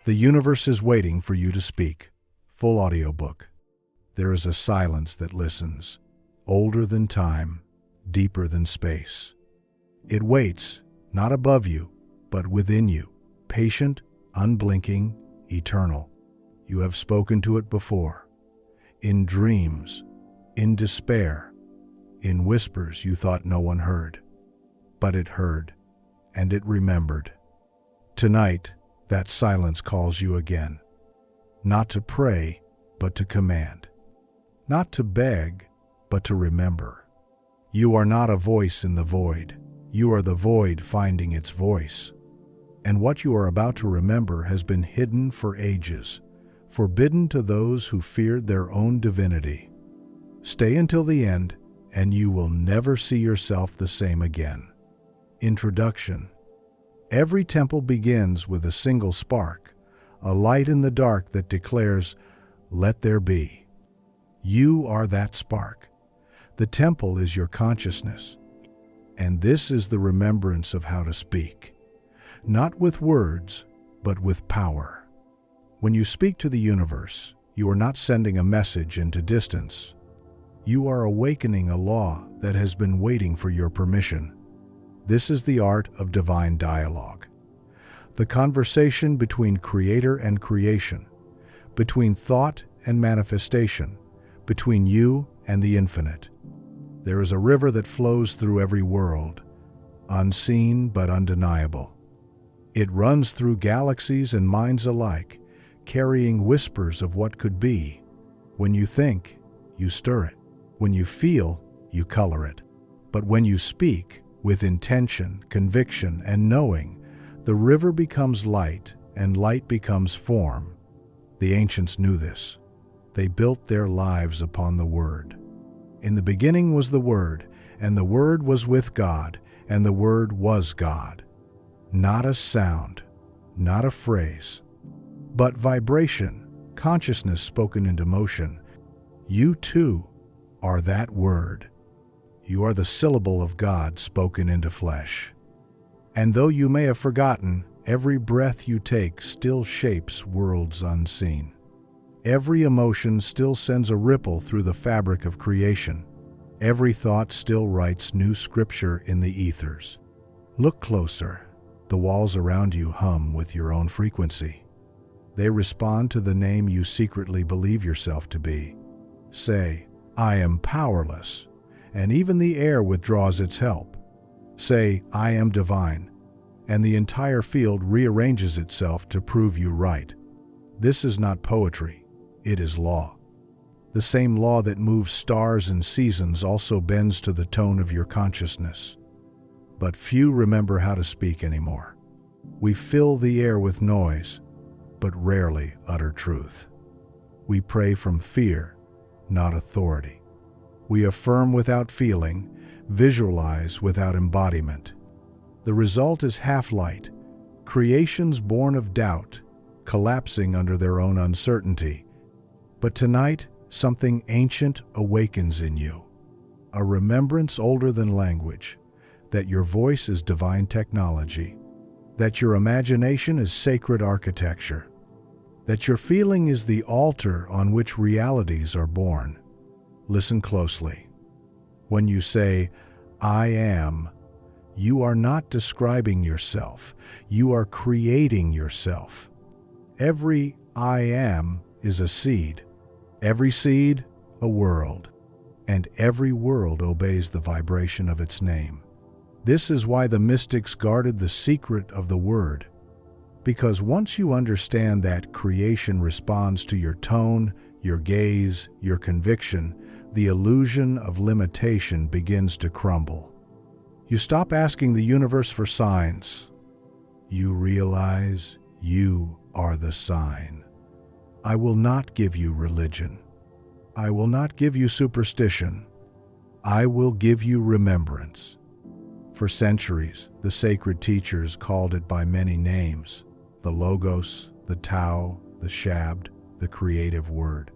The universe is waiting for you to speak. Full audiobook. There is a silence that listens, older than time, deeper than space. It waits, not above you, but within you, patient, unblinking, eternal. You have spoken to it before, in dreams, in despair, in whispers you thought no one heard. But it heard, and it remembered. Tonight, that silence calls you again, not to pray, but to command, not to beg, but to remember. You are not a voice in the void. You are the void finding its voice. And what you are about to remember has been hidden for ages, forbidden to those who feared their own divinity. Stay until the end, and you will never see yourself the same again. Introduction. Every temple begins with a single spark, a light in the dark that declares, "Let there be." You are that spark. The temple is your consciousness. And this is the remembrance of how to speak. Not with words, but with power. When you speak to the universe, you are not sending a message into distance. You are awakening a law that has been waiting for your permission. This is the art of divine dialogue. The conversation between creator and creation, between thought and manifestation, between you and the infinite. There is a river that flows through every world, unseen but undeniable. It runs through galaxies and minds alike, carrying whispers of what could be. When you think, you stir it. When you feel, you color it. But when you speak, with intention, conviction, and knowing, the river becomes light, and light becomes form. The ancients knew this. They built their lives upon the Word. In the beginning was the Word, and the Word was with God, and the Word was God. Not a sound, not a phrase, but vibration, consciousness spoken into motion. You too are that Word. You are the syllable of God spoken into flesh. And though you may have forgotten, every breath you take still shapes worlds unseen. Every emotion still sends a ripple through the fabric of creation. Every thought still writes new scripture in the ethers. Look closer. The walls around you hum with your own frequency. They respond to the name you secretly believe yourself to be. Say, "I am powerless," and even the air withdraws its help. Say, "I am divine," and the entire field rearranges itself to prove you right. This is not poetry, it is law. The same law that moves stars and seasons also bends to the tone of your consciousness. But few remember how to speak anymore. We fill the air with noise, but rarely utter truth. We pray from fear, not authority. We affirm without feeling, visualize without embodiment. The result is half-light, creations born of doubt, collapsing under their own uncertainty. But tonight, something ancient awakens in you. A remembrance older than language, that your voice is divine technology, that your imagination is sacred architecture, that your feeling is the altar on which realities are born. Listen closely. When you say, "I am," you are not describing yourself. You are creating yourself. Every "I am" is a seed. Every seed, a world. And every world obeys the vibration of its name. This is why the mystics guarded the secret of the word. Because once you understand that creation responds to your tone, your gaze, your conviction, the illusion of limitation begins to crumble. You stop asking the universe for signs. You realize you are the sign. I will not give you religion. I will not give you superstition. I will give you remembrance. For centuries, the sacred teachers called it by many names: the Logos, the Tao, the Shabd, the creative word.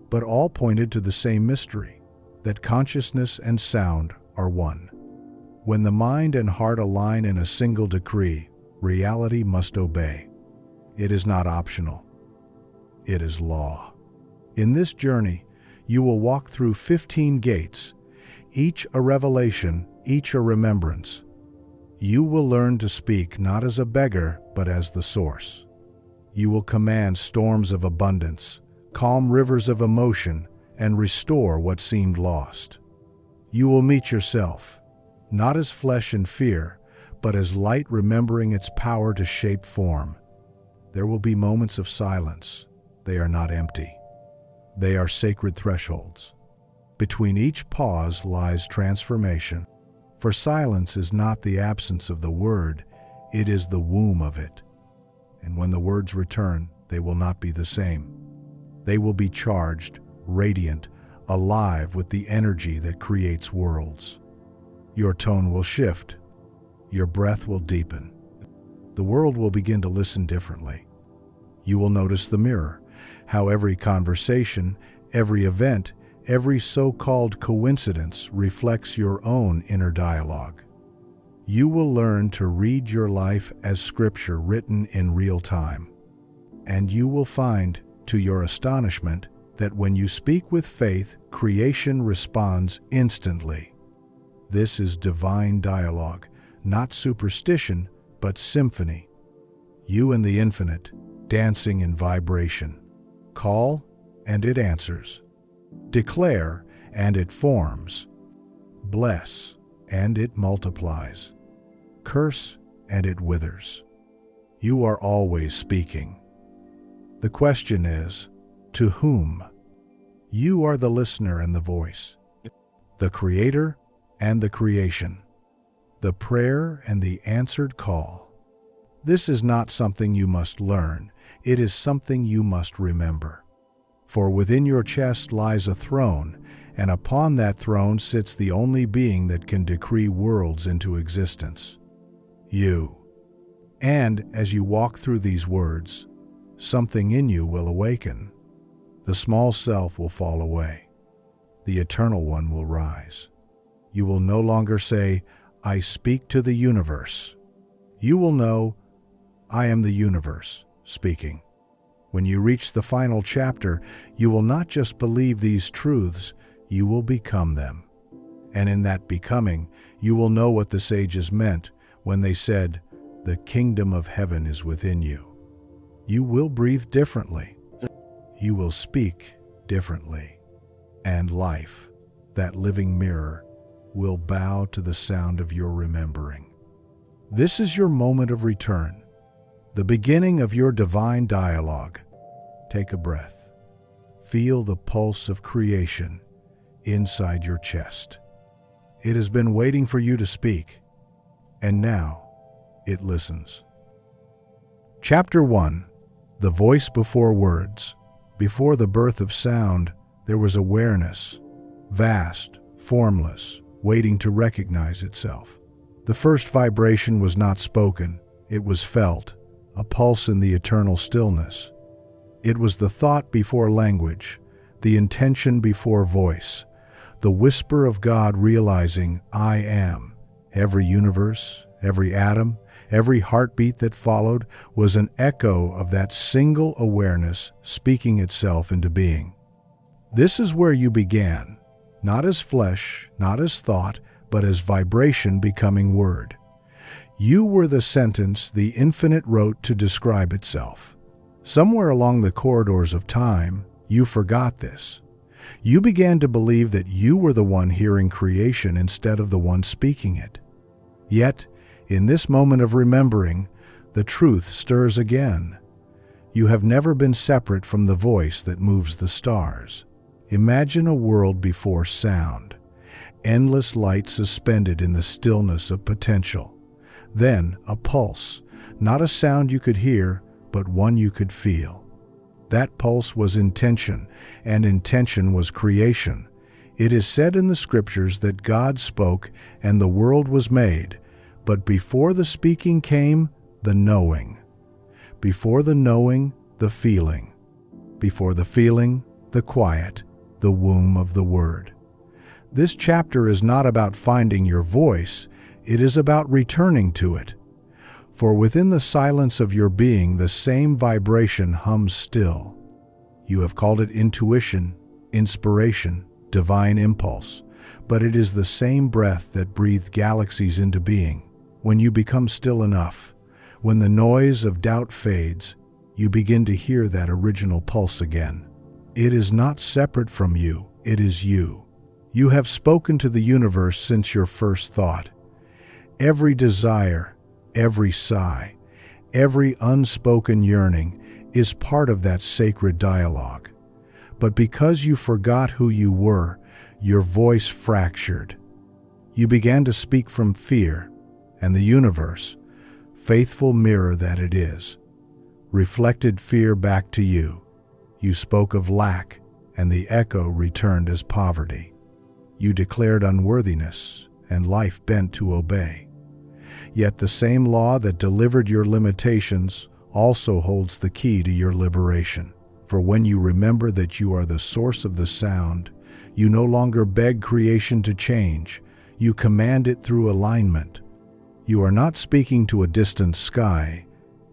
But all pointed to the same mystery, that consciousness and sound are one. When the mind and heart align in a single decree, reality must obey. It is not optional. It is law. In this journey, you will walk through 15 gates, each a revelation, each a remembrance. You will learn to speak not as a beggar, but as the source. You will command storms of abundance, calm rivers of emotion, and restore what seemed lost. You will meet yourself, not as flesh and fear, but as light remembering its power to shape form. There will be moments of silence. They are not empty. They are sacred thresholds. Between each pause lies transformation. For silence is not the absence of the word, it is the womb of it. And when the words return, they will not be the same. They will be charged, radiant, alive with the energy that creates worlds. Your tone will shift. Your breath will deepen. The world will begin to listen differently. You will notice the mirror, how every conversation, every event, every so-called coincidence reflects your own inner dialogue. You will learn to read your life as scripture written in real time. And you will find, to your astonishment, that when you speak with faith, creation responds instantly. This is divine dialogue, not superstition, but symphony. You and the infinite, dancing in vibration. Call, and it answers. Declare, and it forms. Bless, and it multiplies. Curse, and it withers. You are always speaking. The question is, to whom? You are the listener and the voice, the creator and the creation, the prayer and the answered call. This is not something you must learn, it is something you must remember. For within your chest lies a throne, and upon that throne sits the only being that can decree worlds into existence. You. And as you walk through these words, something in you will awaken. The small self will fall away. The eternal one will rise. You will no longer say, I speak to the universe. You will know, I am the universe speaking. When you reach the final chapter, you will not just believe these truths, you will become them. And in that becoming, you will know what the sages meant when they said, the kingdom of heaven is within you. You will breathe differently. You will speak differently. And life, that living mirror, will bow to the sound of your remembering. This is your moment of return, the beginning of your divine dialogue. Take a breath. Feel the pulse of creation inside your chest. It has been waiting for you to speak, and now it listens. Chapter 1. The Voice Before Words. Before the birth of sound, there was awareness, vast, formless, waiting to recognize itself. The first vibration was not spoken, it was felt, a pulse in the eternal stillness. It was the thought before language, the intention before voice, the whisper of God realizing, I am. Every universe, every atom, every heartbeat that followed was an echo of that single awareness speaking itself into being. This is where you began, not as flesh, not as thought, but as vibration becoming word. You were the sentence the infinite wrote to describe itself. Somewhere along the corridors of time, you forgot this. You began to believe that you were the one hearing creation instead of the one speaking it. Yet, in this moment of remembering, the truth stirs again. You have never been separate from the voice that moves the stars. Imagine a world before sound, endless light suspended in the stillness of potential. Then a pulse, not a sound you could hear, but one you could feel. That pulse was intention, and intention was creation. It is said in the scriptures that God spoke and the world was made, but before the speaking came, the knowing. Before the knowing, the feeling. Before the feeling, the quiet, the womb of the word. This chapter is not about finding your voice, it is about returning to it. For within the silence of your being, the same vibration hums still. You have called it intuition, inspiration, divine impulse, but it is the same breath that breathed galaxies into being. When you become still enough, when the noise of doubt fades, you begin to hear that original pulse again. It is not separate from you, it is you. You have spoken to the universe since your first thought. Every desire, every sigh, every unspoken yearning is part of that sacred dialogue. But because you forgot who you were, your voice fractured. You began to speak from fear, and the universe, faithful mirror that it is, reflected fear back to you. You spoke of lack, and the echo returned as poverty. You declared unworthiness, and life bent to obey. Yet the same law that delivered your limitations also holds the key to your liberation. For when you remember that you are the source of the sound, you no longer beg creation to change, you command it through alignment. You are not speaking to a distant sky,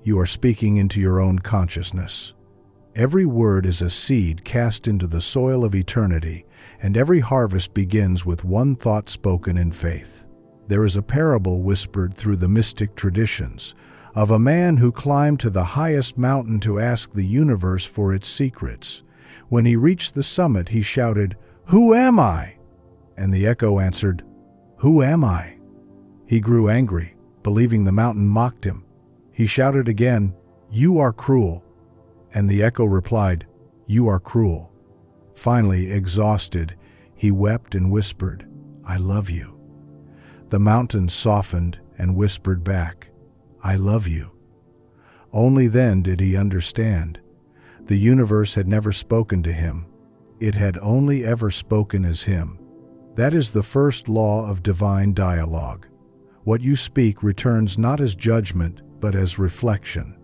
you are speaking into your own consciousness. Every word is a seed cast into the soil of eternity, and every harvest begins with one thought spoken in faith. There is a parable whispered through the mystic traditions of a man who climbed to the highest mountain to ask the universe for its secrets. When he reached the summit, he shouted, "Who am I?" And the echo answered, "Who am I?" He grew angry, believing the mountain mocked him. He shouted again, "You are cruel." And the echo replied, "You are cruel." Finally, exhausted, he wept and whispered, "I love you." The mountain softened and whispered back, "I love you." Only then did he understand. The universe had never spoken to him. It had only ever spoken as him. That is the first law of divine dialogue. What you speak returns not as judgment, but as reflection.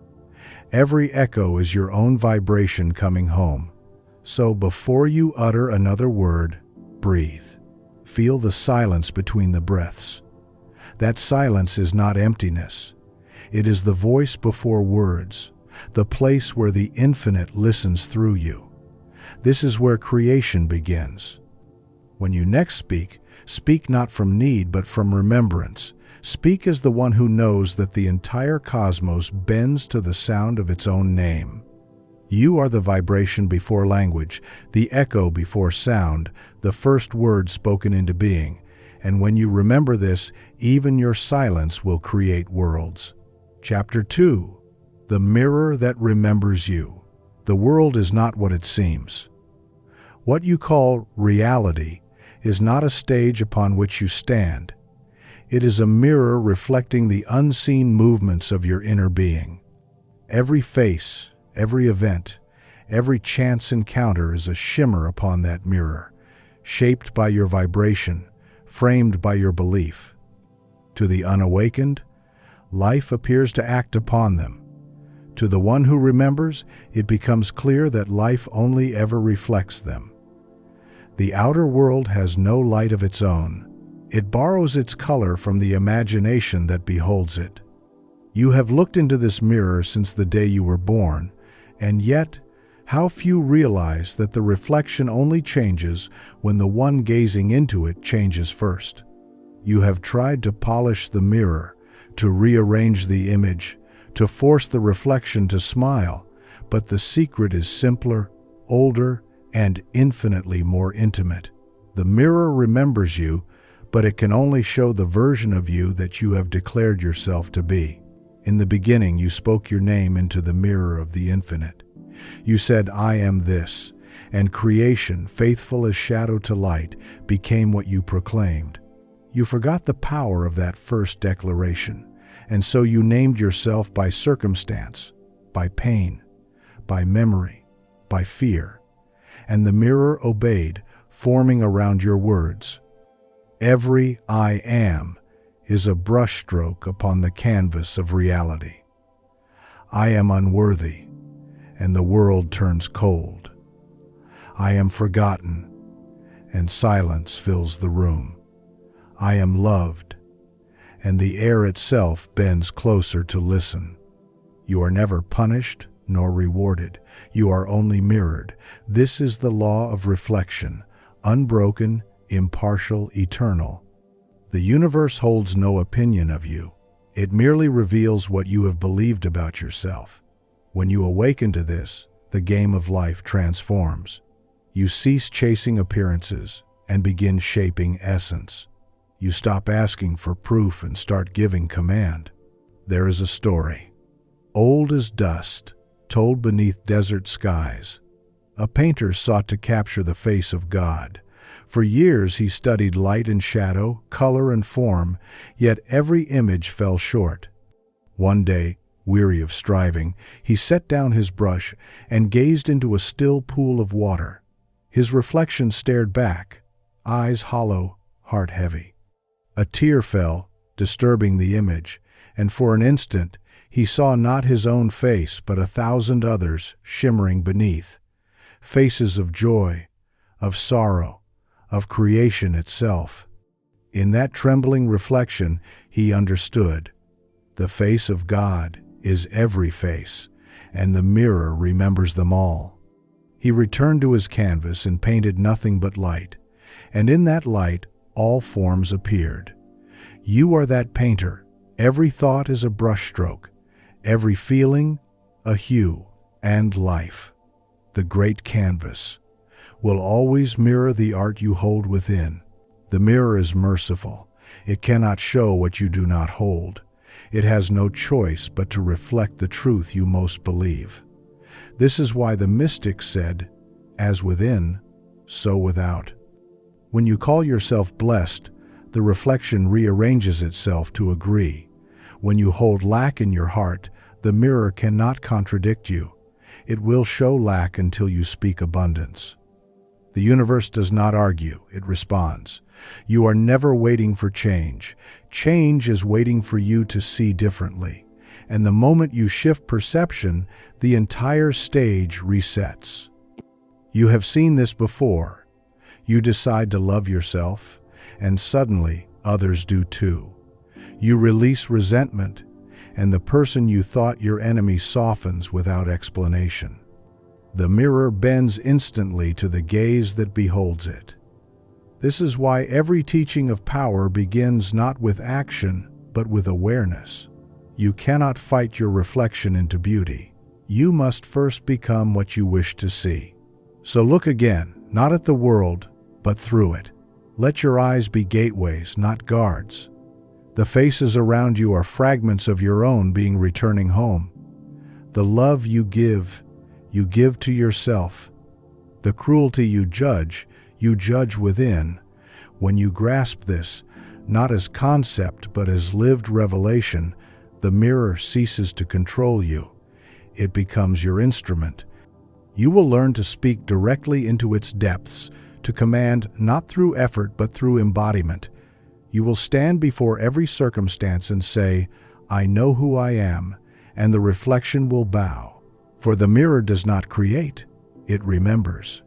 Every echo is your own vibration coming home. So before you utter another word, breathe. Feel the silence between the breaths. That silence is not emptiness. It is the voice before words, the place where the infinite listens through you. This is where creation begins. When you next speak, speak not from need but from remembrance. Speak as the one who knows that the entire cosmos bends to the sound of its own name. You are the vibration before language, the echo before sound, the first word spoken into being. And when you remember this, even your silence will create worlds. Chapter 2. The Mirror That Remembers You. The world is not what it seems. What you call reality is not a stage upon which you stand. It is a mirror reflecting the unseen movements of your inner being. Every face, every event, every chance encounter is a shimmer upon that mirror, shaped by your vibration, framed by your belief. To the unawakened, life appears to act upon them. To the one who remembers, it becomes clear that life only ever reflects them. The outer world has no light of its own. It borrows its color from the imagination that beholds it. You have looked into this mirror since the day you were born, and yet, how few realize that the reflection only changes when the one gazing into it changes first. You have tried to polish the mirror, to rearrange the image, to force the reflection to smile, but the secret is simpler, older, and infinitely more intimate. The mirror remembers you, but it can only show the version of you that you have declared yourself to be. In the beginning, you spoke your name into the mirror of the infinite. You said, "I am this," and creation, faithful as shadow to light, became what you proclaimed. You forgot the power of that first declaration, and so you named yourself by circumstance, by pain, by memory, by fear, and the mirror obeyed, forming around your words. Every "I am" is a brushstroke upon the canvas of reality. I am unworthy, and the world turns cold. I am forgotten, and silence fills the room. I am loved, and the air itself bends closer to listen. You are never punished nor rewarded. You are only mirrored. This is the law of reflection, unbroken, impartial, eternal. The universe holds no opinion of you. It merely reveals what you have believed about yourself. When you awaken to this, the game of life transforms. You cease chasing appearances and begin shaping essence. You stop asking for proof and start giving command. There is a story, old as dust, told beneath desert skies. A painter sought to capture the face of God. For years he studied light and shadow, color and form, yet every image fell short. One day, weary of striving, he set down his brush and gazed into a still pool of water. His reflection stared back, eyes hollow, heart heavy. A tear fell, disturbing the image, and for an instant he saw not his own face but 1,000 others shimmering beneath. Faces of joy, of sorrow, of creation itself. In that trembling reflection he understood. The face of God is every face, and the mirror remembers them all. He returned to his canvas and painted nothing but light, and in that light all forms appeared. You are that painter. Every thought is a brushstroke, every feeling a hue, and life, the great canvas, will always mirror the art you hold within. The mirror is merciful. It cannot show what you do not hold. It has no choice but to reflect the truth you most believe. This is why the mystics said, "As within, so without." When you call yourself blessed, the reflection rearranges itself to agree. When you hold lack in your heart, the mirror cannot contradict you. It will show lack until you speak abundance. The universe does not argue, it responds. You are never waiting for change. Change is waiting for you to see differently. And the moment you shift perception, the entire stage resets. You have seen this before. You decide to love yourself, and suddenly others do too. You release resentment, and the person you thought your enemy softens without explanation. The mirror bends instantly to the gaze that beholds it. This is why every teaching of power begins not with action, but with awareness. You cannot fight your reflection into beauty. You must first become what you wish to see. So look again, not at the world, but through it. Let your eyes be gateways, not guards. The faces around you are fragments of your own being returning home. The love you give to yourself. The cruelty you judge within. When you grasp this, not as concept but as lived revelation, the mirror ceases to control you. It becomes your instrument. You will learn to speak directly into its depths, to command not through effort but through embodiment. You will stand before every circumstance and say, "I know who I am," and the reflection will bow. For the mirror does not create, it remembers.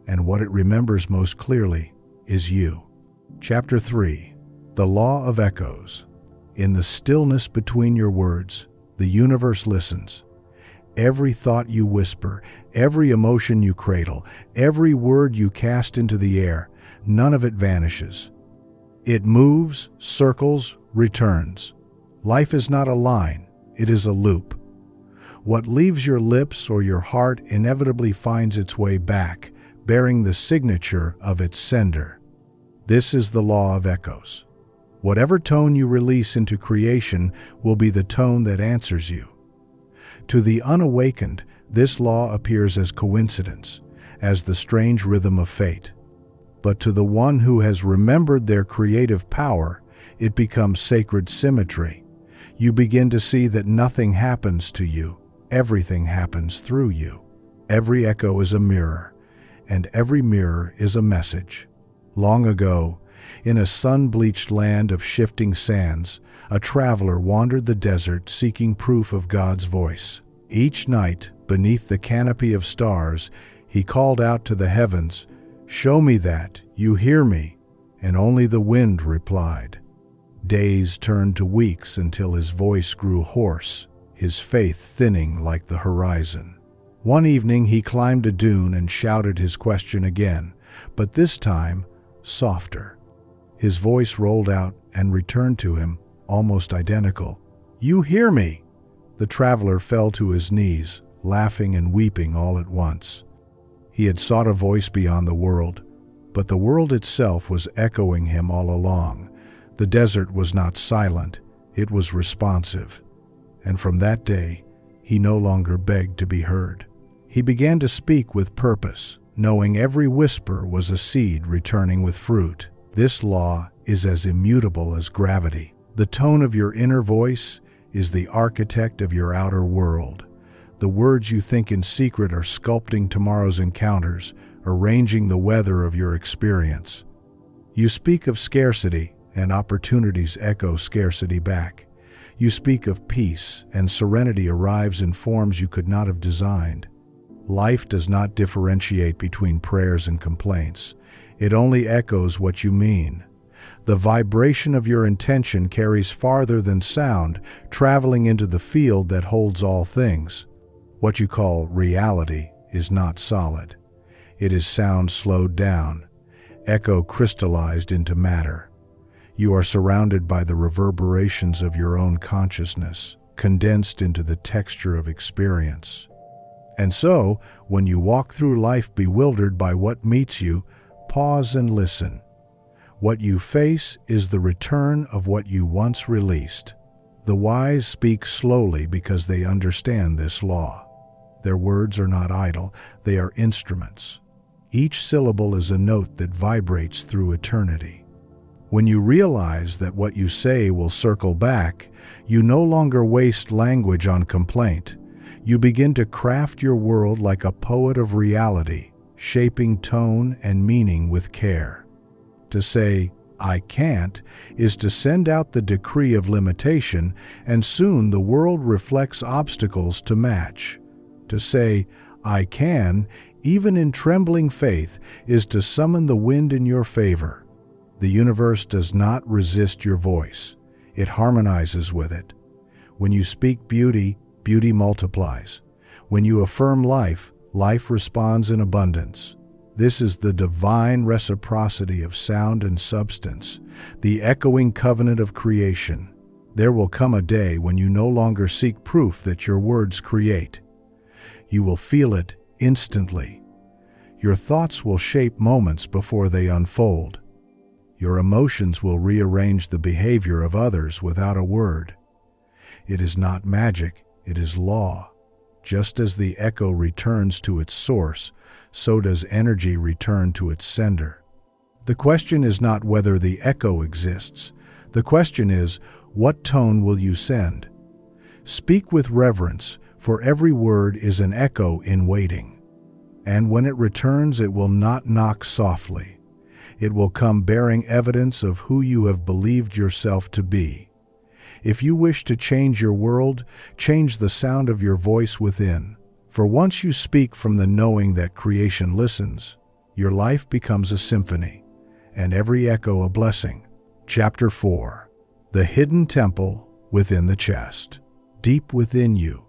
And what it remembers most clearly is you. Chapter 3. The Law of Echoes. In the stillness between your words, the universe listens. Every thought you whisper, every emotion you cradle, every word you cast into the air, none of it vanishes. It moves, circles, returns. Life is not a line, it is a loop. What leaves your lips or your heart inevitably finds its way back, bearing the signature of its sender. This is the law of echoes. Whatever tone you release into creation will be the tone that answers you. To the unawakened, this law appears as coincidence, as the strange rhythm of fate. But to the one who has remembered their creative power, it becomes sacred symmetry. You begin to see that nothing happens to you, everything happens through you. Every echo is a mirror, and every mirror is a message. Long ago, in a sun-bleached land of shifting sands, a traveler wandered the desert seeking proof of God's voice. Each night, beneath the canopy of stars, he called out to the heavens, "Show me that you hear me," and only the wind replied. Days turned to weeks until his voice grew hoarse, his faith thinning like the horizon. One evening he climbed a dune and shouted his question again, but this time softer. His voice rolled out and returned to him, almost identical. "You hear me?" The traveler fell to his knees, laughing and weeping all at once. He had sought a voice beyond the world, but the world itself was echoing him all along. The desert was not silent, it was responsive. And from that day, he no longer begged to be heard. He began to speak with purpose, knowing every whisper was a seed returning with fruit. This law is as immutable as gravity. The tone of your inner voice is the architect of your outer world. The words you think in secret are sculpting tomorrow's encounters, arranging the weather of your experience. You speak of scarcity, and opportunities echo scarcity back. You speak of peace, and serenity arrives in forms you could not have designed. Life does not differentiate between prayers and complaints. It only echoes what you mean. The vibration of your intention carries farther than sound, traveling into the field that holds all things. What you call reality is not solid. It is sound slowed down, echo crystallized into matter. You are surrounded by the reverberations of your own consciousness, condensed into the texture of experience. And so, when you walk through life bewildered by what meets you, pause and listen. What you face is the return of what you once released. The wise speak slowly because they understand this law. Their words are not idle, they are instruments. Each syllable is a note that vibrates through eternity. When you realize that what you say will circle back, you no longer waste language on complaint. You begin to craft your world like a poet of reality, shaping tone and meaning with care. To say, "I can't," is to send out the decree of limitation, and soon the world reflects obstacles to match. To say, "I can," even in trembling faith, is to summon the wind in your favor. The universe does not resist your voice. It harmonizes with it. When you speak beauty, beauty multiplies. When you affirm life, life responds in abundance. This is the divine reciprocity of sound and substance, the echoing covenant of creation. There will come a day when you no longer seek proof that your words create. You will feel it instantly. Your thoughts will shape moments before they unfold. Your emotions will rearrange the behavior of others without a word. It is not magic, it is law. Just as the echo returns to its source, so does energy return to its sender. The question is not whether the echo exists. The question is, what tone will you send? Speak with reverence, for every word is an echo in waiting. And when it returns, it will not knock softly. It will come bearing evidence of who you have believed yourself to be. If you wish to change your world, change the sound of your voice within. For once you speak from the knowing that creation listens, your life becomes a symphony, and every echo a blessing. Chapter 4. The Hidden Temple Within the Chest. Deep within you,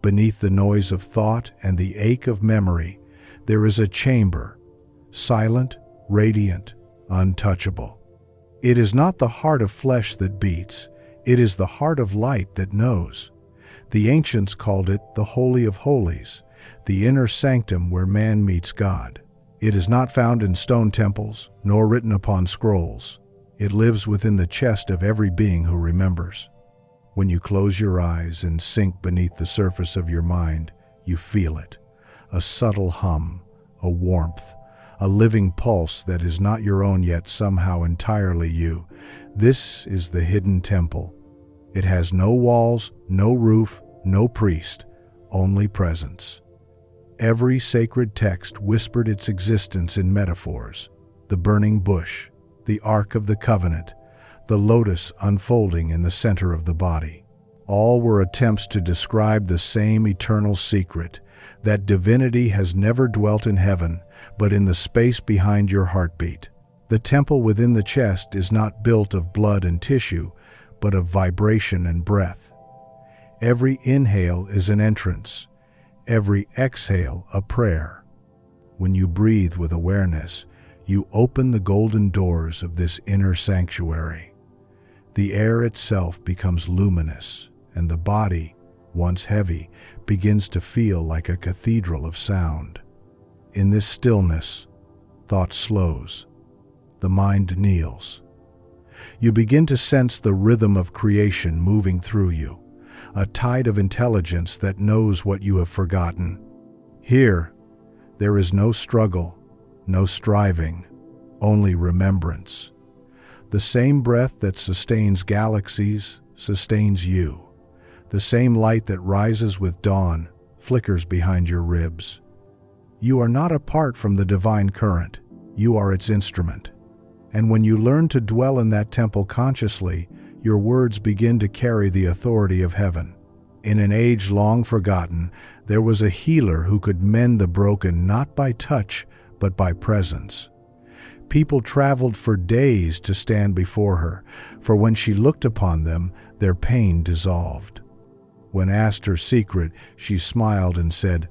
beneath the noise of thought and the ache of memory, there is a chamber, silent, radiant, untouchable. It is not the heart of flesh that beats, it is the heart of light that knows. The ancients called it the Holy of Holies, the inner sanctum where man meets God. It is not found in stone temples, nor written upon scrolls. It lives within the chest of every being who remembers. When you close your eyes and sink beneath the surface of your mind, you feel it. A subtle hum, a warmth, a living pulse that is not your own yet somehow entirely you. This is the hidden temple. It has no walls, no roof, no priest, only presence. Every sacred text whispered its existence in metaphors. The burning bush, the Ark of the Covenant, the lotus unfolding in the center of the body. All were attempts to describe the same eternal secret, that divinity has never dwelt in heaven, but in the space behind your heartbeat. The temple within the chest is not built of blood and tissue, but of vibration and breath. Every inhale is an entrance, every exhale a prayer. When you breathe with awareness, you open the golden doors of this inner sanctuary. The air itself becomes luminous, and the body, once heavy, begins to feel like a cathedral of sound. In this stillness, thought slows. The mind kneels. You begin to sense the rhythm of creation moving through you, a tide of intelligence that knows what you have forgotten. Here, there is no struggle, no striving, only remembrance. The same breath that sustains galaxies sustains you. The same light that rises with dawn flickers behind your ribs. You are not apart from the divine current. You are its instrument. And when you learn to dwell in that temple consciously, your words begin to carry the authority of heaven. In an age long forgotten, there was a healer who could mend the broken not by touch, but by presence. People traveled for days to stand before her, for when she looked upon them, their pain dissolved. When asked her secret, she smiled and said,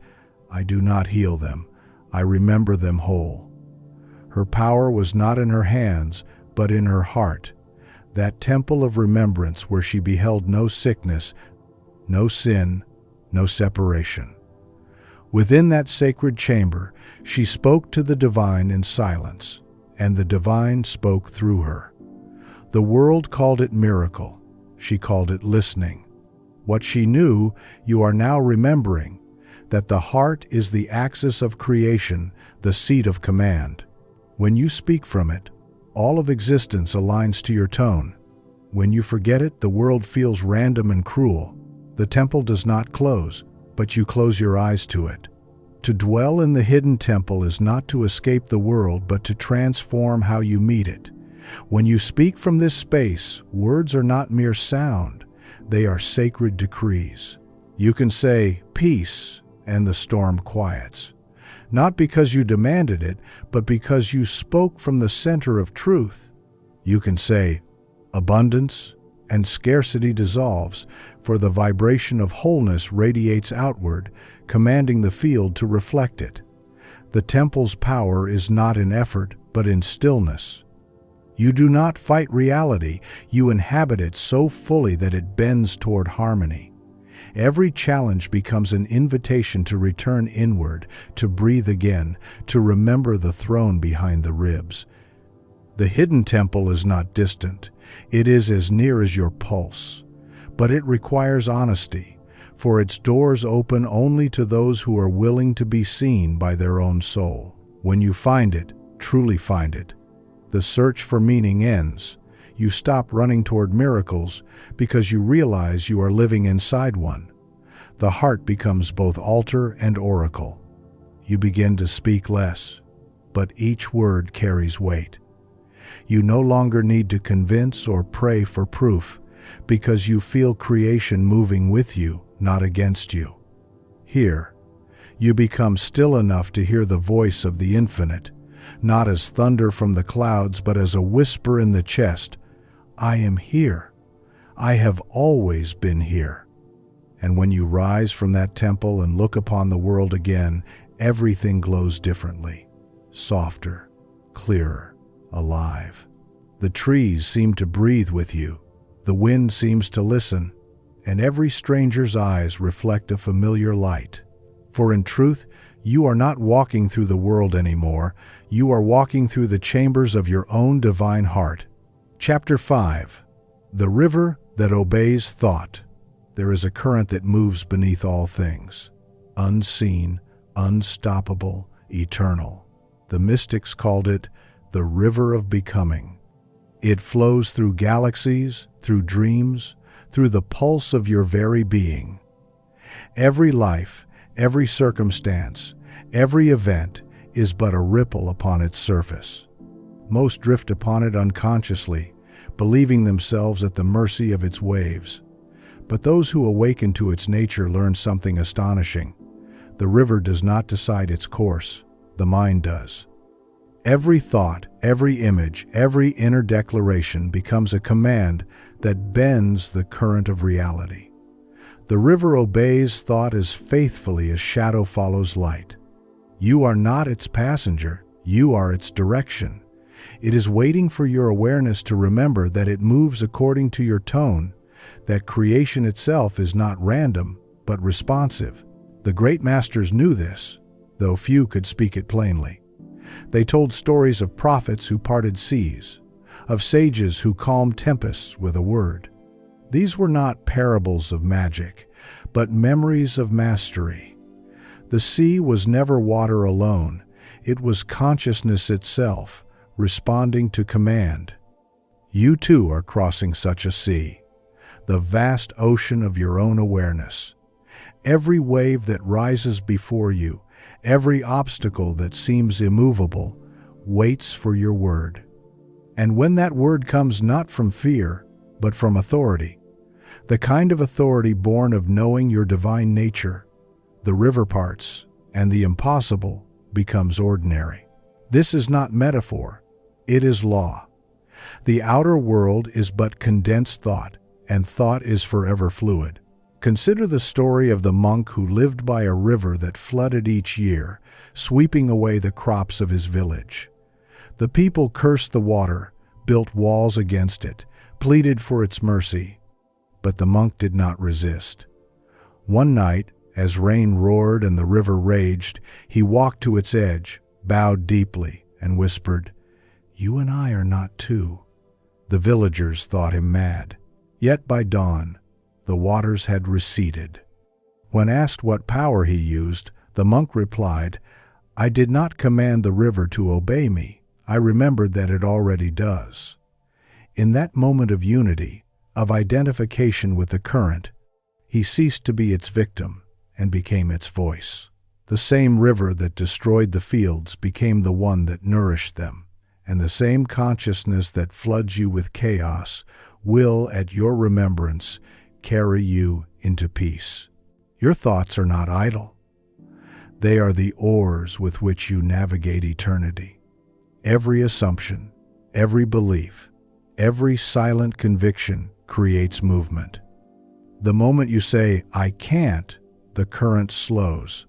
"I do not heal them, I remember them whole." Her power was not in her hands, but in her heart, that temple of remembrance where she beheld no sickness, no sin, no separation. Within that sacred chamber, she spoke to the divine in silence, and the divine spoke through her. The world called it miracle. She called it listening. What she knew, you are now remembering, that the heart is the axis of creation, the seat of command. When you speak from it, all of existence aligns to your tone. When you forget it, the world feels random and cruel. The temple does not close, but you close your eyes to it. To dwell in the hidden temple is not to escape the world, but to transform how you meet it. When you speak from this space, words are not mere sound. They are sacred decrees. You can say, "Peace," and the storm quiets. Not because you demanded it, but because you spoke from the center of truth. You can say, "Abundance," and scarcity dissolves, for the vibration of wholeness radiates outward, commanding the field to reflect it. The temple's power is not in effort, but in stillness. You do not fight reality, you inhabit it so fully that it bends toward harmony. Every challenge becomes an invitation to return inward, to breathe again, to remember the throne behind the ribs. The hidden temple is not distant. It is as near as your pulse. But it requires honesty, for its doors open only to those who are willing to be seen by their own soul. When you find it, truly find it, the search for meaning ends. You stop running toward miracles because you realize you are living inside one. The heart becomes both altar and oracle. You begin to speak less, but each word carries weight. You no longer need to convince or pray for proof because you feel creation moving with you, not against you. Here, you become still enough to hear the voice of the infinite, not as thunder from the clouds, but as a whisper in the chest. I am here. I have always been here. And when you rise from that temple and look upon the world again, everything glows differently, softer, clearer, alive. The trees seem to breathe with you, the wind seems to listen, and every stranger's eyes reflect a familiar light. For in truth, you are not walking through the world anymore, you are walking through the chambers of your own divine heart. Chapter 5. The River That Obeys Thought. There is a current that moves beneath all things, unseen, unstoppable, eternal. The mystics called it the River of Becoming. It flows through galaxies, through dreams, through the pulse of your very being. Every life, every circumstance, every event is but a ripple upon its surface. Most drift upon it unconsciously, believing themselves at the mercy of its waves. But those who awaken to its nature learn something astonishing. The river does not decide its course, the mind does. Every thought, every image, every inner declaration becomes a command that bends the current of reality. The river obeys thought as faithfully as shadow follows light. You are not its passenger, you are its direction. It is waiting for your awareness to remember that it moves according to your tone, that creation itself is not random, but responsive. The great masters knew this, though few could speak it plainly. They told stories of prophets who parted seas, of sages who calmed tempests with a word. These were not parables of magic, but memories of mastery. The sea was never water alone, it was consciousness itself, responding to command. You too are crossing such a sea, the vast ocean of your own awareness. Every wave that rises before you, every obstacle that seems immovable, waits for your word. And when that word comes not from fear, but from authority, the kind of authority born of knowing your divine nature, the river parts, and the impossible becomes ordinary. This is not metaphor, it is law. The outer world is but condensed thought, and thought is forever fluid. Consider the story of the monk who lived by a river that flooded each year, sweeping away the crops of his village. The people cursed the water, built walls against it, pleaded for its mercy, but the monk did not resist. One night, as rain roared and the river raged, he walked to its edge, bowed deeply, and whispered, "You and I are not two." The villagers thought him mad. Yet by dawn, the waters had receded. When asked what power he used, the monk replied, "I did not command the river to obey me. I remembered that it already does." In that moment of unity, of identification with the current, he ceased to be its victim and became its voice. The same river that destroyed the fields became the one that nourished them, and the same consciousness that floods you with chaos will, at your remembrance, carry you into peace. Your thoughts are not idle. They are the oars with which you navigate eternity. Every assumption, every belief, every silent conviction creates movement. The moment you say, "I can't," the current slows.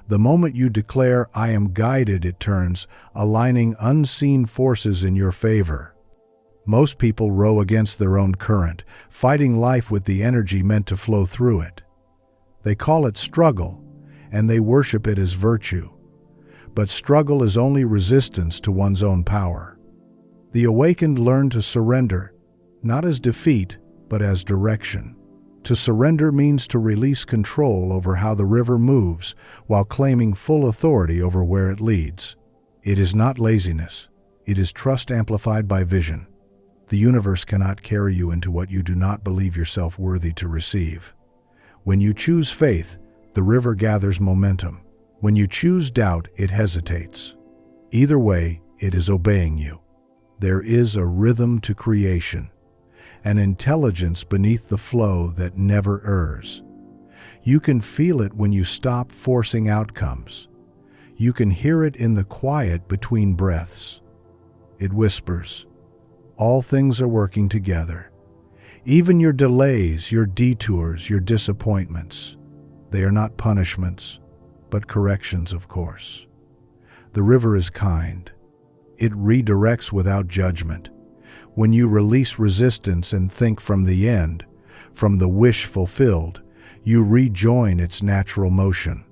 The moment you declare, "I am guided," it turns, aligning unseen forces in your favor. Most people row against their own current, fighting life with the energy meant to flow through it. They call it struggle, and they worship it as virtue. But struggle is only resistance to one's own power. The awakened learn to surrender, not as defeat, but as direction. To surrender means to release control over how the river moves while claiming full authority over where it leads. It is not laziness. It is trust amplified by vision. The universe cannot carry you into what you do not believe yourself worthy to receive. When you choose faith, the river gathers momentum. When you choose doubt, it hesitates. Either way, it is obeying you. There is a rhythm to creation, an intelligence beneath the flow that never errs. You can feel it when you stop forcing outcomes. You can hear it in the quiet between breaths. It whispers, "All things are working together." Even your delays, your detours, your disappointments, they are not punishments, but corrections, of course. The river is kind. It redirects without judgment. When you release resistance and think from the end, from the wish fulfilled, you rejoin its natural motion.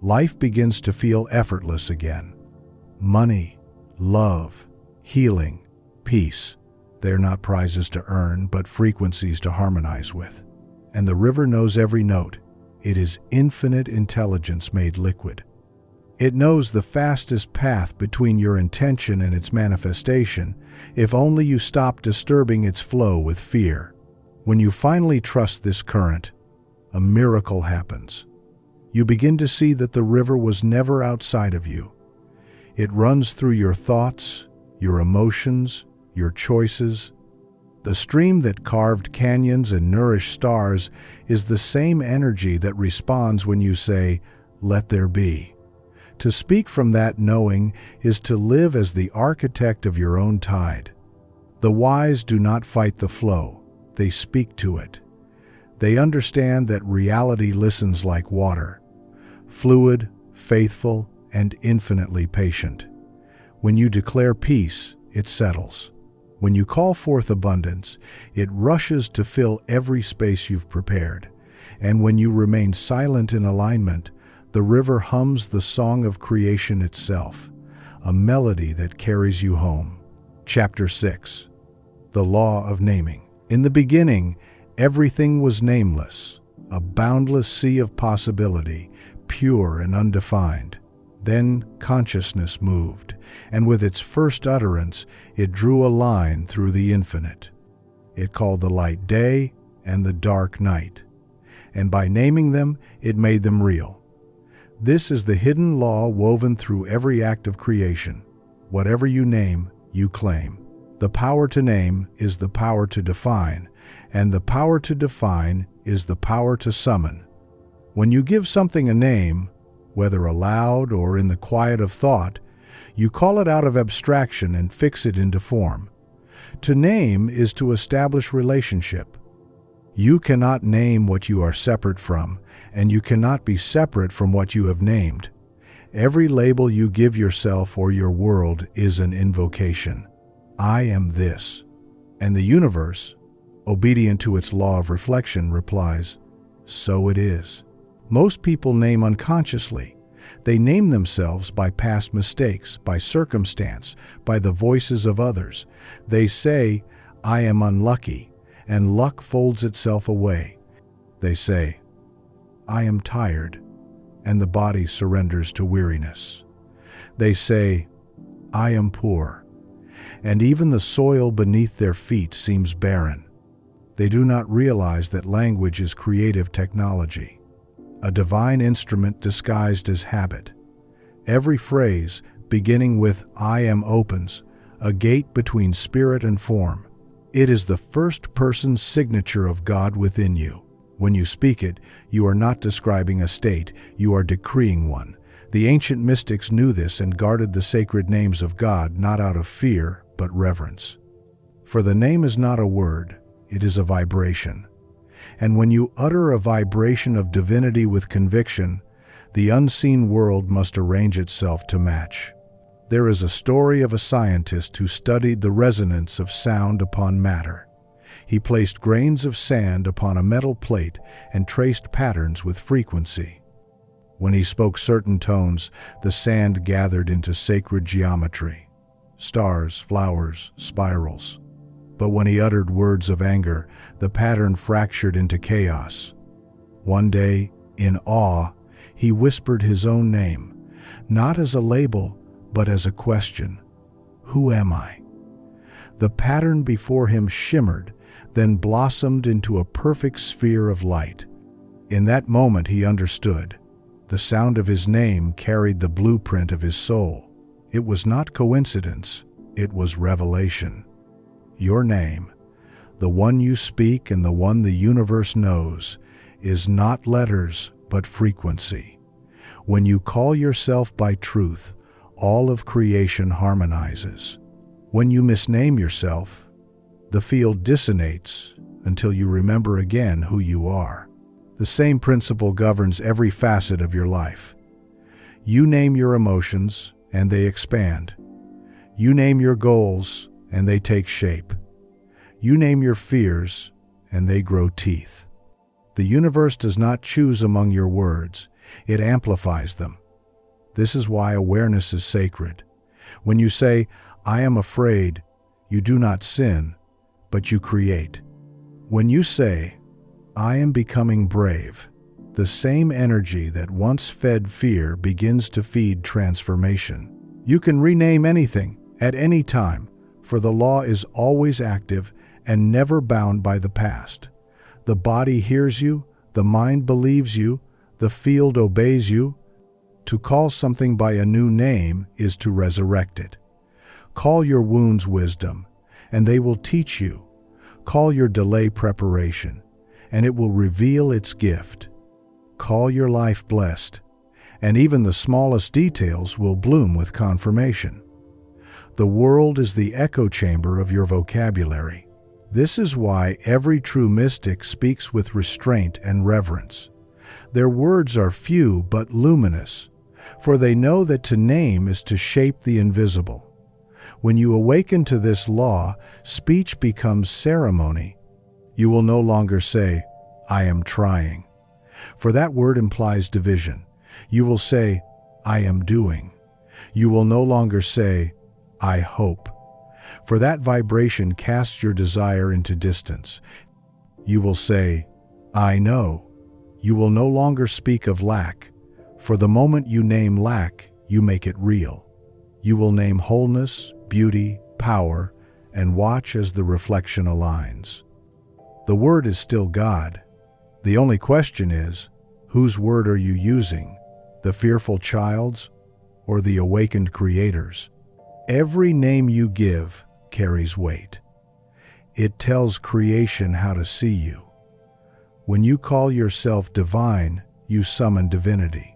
Life begins to feel effortless again. Money, love, healing, peace, they're not prizes to earn, but frequencies to harmonize with. And the river knows every note. It is infinite intelligence made liquid. It knows the fastest path between your intention and its manifestation, if only you stop disturbing its flow with fear. When you finally trust this current, a miracle happens. You begin to see that the river was never outside of you. It runs through your thoughts, your emotions, your choices. The stream that carved canyons and nourished stars is the same energy that responds when you say, "Let there be." To speak from that knowing is to live as the architect of your own tide. The wise do not fight the flow, they speak to it. They understand that reality listens like water, fluid, faithful, and infinitely patient. When you declare peace, it settles. When you call forth abundance, it rushes to fill every space you've prepared. And when you remain silent in alignment, the river hums the song of creation itself, a melody that carries you home. Chapter 6. The Law of Naming. In the beginning, everything was nameless, a boundless sea of possibility, pure and undefined. Then consciousness moved, and with its first utterance, it drew a line through the infinite. It called the light day and the dark night, and by naming them, it made them real. This is the hidden law woven through every act of creation. Whatever you name, you claim. The power to name is the power to define, and the power to define is the power to summon. When you give something a name, whether aloud or in the quiet of thought, you call it out of abstraction and fix it into form. To name is to establish relationship. You cannot name what you are separate from, and you cannot be separate from what you have named. Every label you give yourself or your world is an invocation. I am this. And the universe, obedient to its law of reflection, replies, so it is. Most people name unconsciously. They name themselves by past mistakes, by circumstance, by the voices of others. They say, I am unlucky, and luck folds itself away. They say, I am tired, and the body surrenders to weariness. They say, I am poor, and even the soil beneath their feet seems barren. They do not realize that language is creative technology, a divine instrument disguised as habit. Every phrase, beginning with I am, opens a gate between spirit and form. It is the first-person signature of God within you. When you speak it, you are not describing a state, you are decreeing one. The ancient mystics knew this and guarded the sacred names of God not out of fear, but reverence. For the name is not a word, it is a vibration. And when you utter a vibration of divinity with conviction, the unseen world must arrange itself to match. There is a story of a scientist who studied the resonance of sound upon matter. He placed grains of sand upon a metal plate and traced patterns with frequency. When he spoke certain tones, the sand gathered into sacred geometry: stars, flowers, spirals. But when he uttered words of anger, the pattern fractured into chaos. One day, in awe, he whispered his own name, not as a label, but as a question. Who am I? The pattern before him shimmered, then blossomed into a perfect sphere of light. In that moment he understood. The sound of his name carried the blueprint of his soul. It was not coincidence, it was revelation. Your name, the one you speak and the one the universe knows, is not letters but frequency. When you call yourself by truth, all of creation harmonizes. When you misname yourself, the field dissonates until you remember again who you are. The same principle governs every facet of your life. You name your emotions and they expand. You name your goals and they take shape. You name your fears, and they grow teeth. The universe does not choose among your words, it amplifies them. This is why awareness is sacred. When you say, I am afraid, you do not sin, but you create. When you say, I am becoming brave, the same energy that once fed fear begins to feed transformation. You can rename anything, at any time, for the law is always active and never bound by the past. The body hears you, the mind believes you, the field obeys you. To call something by a new name is to resurrect it. Call your wounds wisdom, and they will teach you. Call your delay preparation, and it will reveal its gift. Call your life blessed, and even the smallest details will bloom with confirmation. The world is the echo chamber of your vocabulary. This is why every true mystic speaks with restraint and reverence. Their words are few but luminous, for they know that to name is to shape the invisible. When you awaken to this law, speech becomes ceremony. You will no longer say, "I am trying," for that word implies division. You will say, "I am doing." You will no longer say, "I hope," for that vibration casts your desire into distance. You will say, "I know." You will no longer speak of lack, for the moment you name lack, you make it real. You will name wholeness, beauty, power, and watch as the reflection aligns. The word is still God. The only question is, whose word are you using? The fearful child's or the awakened Creator's? Every name you give carries weight. It tells creation how to see you. When you call yourself divine, you summon divinity.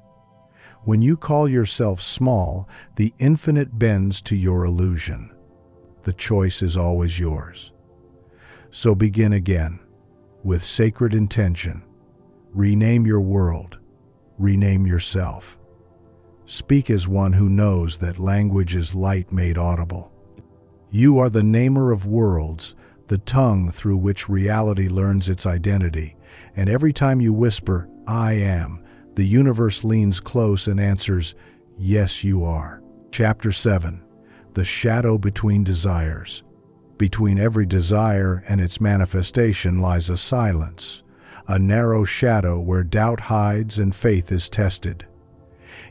When you call yourself small, the infinite bends to your illusion. The choice is always yours. So begin again, with sacred intention. Rename your world. Rename yourself. Speak as one who knows that language is light made audible. You are the namer of worlds, the tongue through which reality learns its identity, and every time you whisper, "I am," the universe leans close and answers, "Yes, you are." Chapter 7. The Shadow Between Desires. Between every desire and its manifestation lies a silence, a narrow shadow where doubt hides and faith is tested.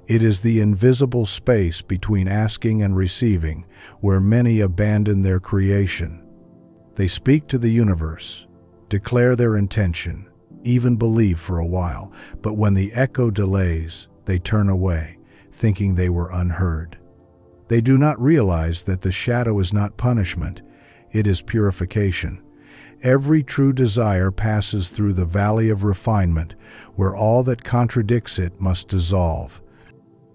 It is the invisible space between asking and receiving, where many abandon their creation. They speak to the universe, declare their intention, even believe for a while, but when the echo delays, they turn away, thinking they were unheard. They do not realize that the shadow is not punishment, it is purification. Every true desire passes through the valley of refinement, where all that contradicts it must dissolve.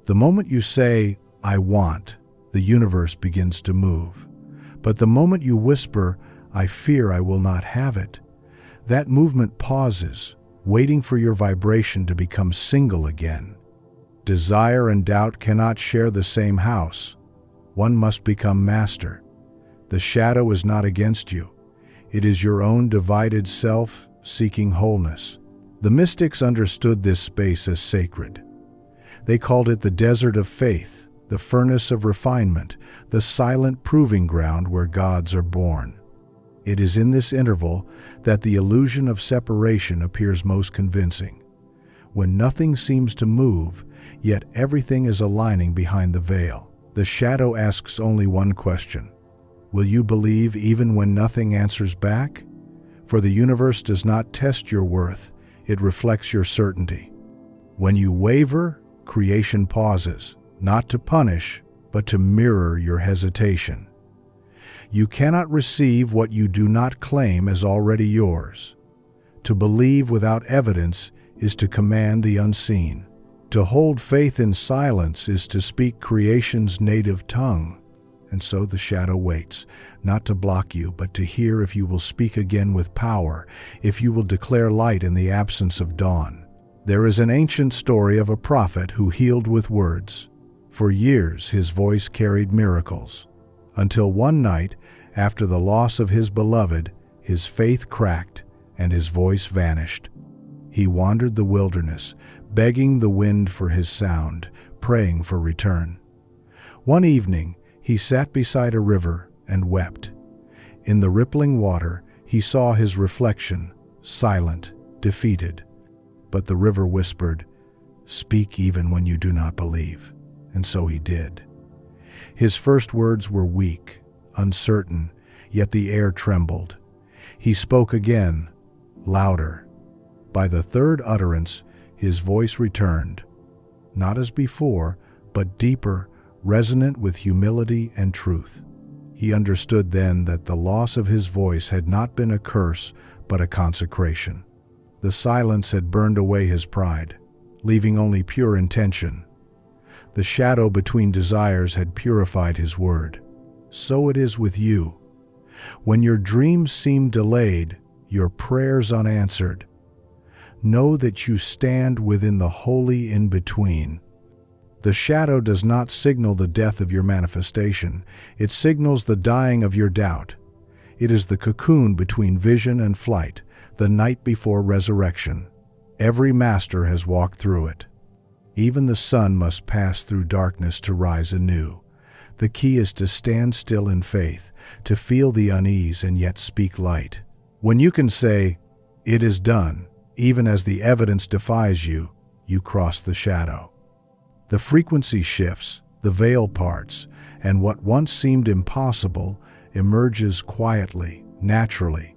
The moment you say, "I want," the universe begins to move. But the moment you whisper, "I fear I will not have it," that movement pauses, waiting for your vibration to become single again. Desire and doubt cannot share the same house. One must become master. The shadow is not against you. It is your own divided self seeking wholeness. The mystics understood this space as sacred. They called it the desert of faith, the furnace of refinement, the silent proving ground where gods are born. It is in this interval that the illusion of separation appears most convincing. When nothing seems to move, yet everything is aligning behind the veil. The shadow asks only one question: will you believe even when nothing answers back? For the universe does not test your worth, it reflects your certainty. When you waver, creation pauses, not to punish, but to mirror your hesitation. You cannot receive what you do not claim as already yours. To believe without evidence is to command the unseen. To hold faith in silence is to speak creation's native tongue. And so the shadow waits, not to block you, but to hear if you will speak again with power, if you will declare light in the absence of dawn. There is an ancient story of a prophet who healed with words. For years his voice carried miracles, until one night, after the loss of his beloved, his faith cracked and his voice vanished. He wandered the wilderness, begging the wind for his sound, praying for return. One evening, he sat beside a river and wept. In the rippling water, he saw his reflection, silent, defeated. But the river whispered, "Speak even when you do not believe." And so he did. His first words were weak, uncertain, yet the air trembled. He spoke again, louder. By the third utterance, his voice returned, not as before, but deeper, resonant with humility and truth. He understood then that the loss of his voice had not been a curse, but a consecration. The silence had burned away his pride, leaving only pure intention, The shadow between desires had purified his word. So it is with you. When your dreams seem delayed, your prayers unanswered, know that you stand within the holy in-between. The shadow does not signal the death of your manifestation. It signals the dying of your doubt. It is the cocoon between vision and flight, the night before resurrection. Every master has walked through it. Even the sun must pass through darkness to rise anew. The key is to stand still in faith, to feel the unease and yet speak light. When you can say, "It is done," even as the evidence defies you, you cross the shadow. The frequency shifts, the veil parts, and what once seemed impossible emerges quietly, naturally,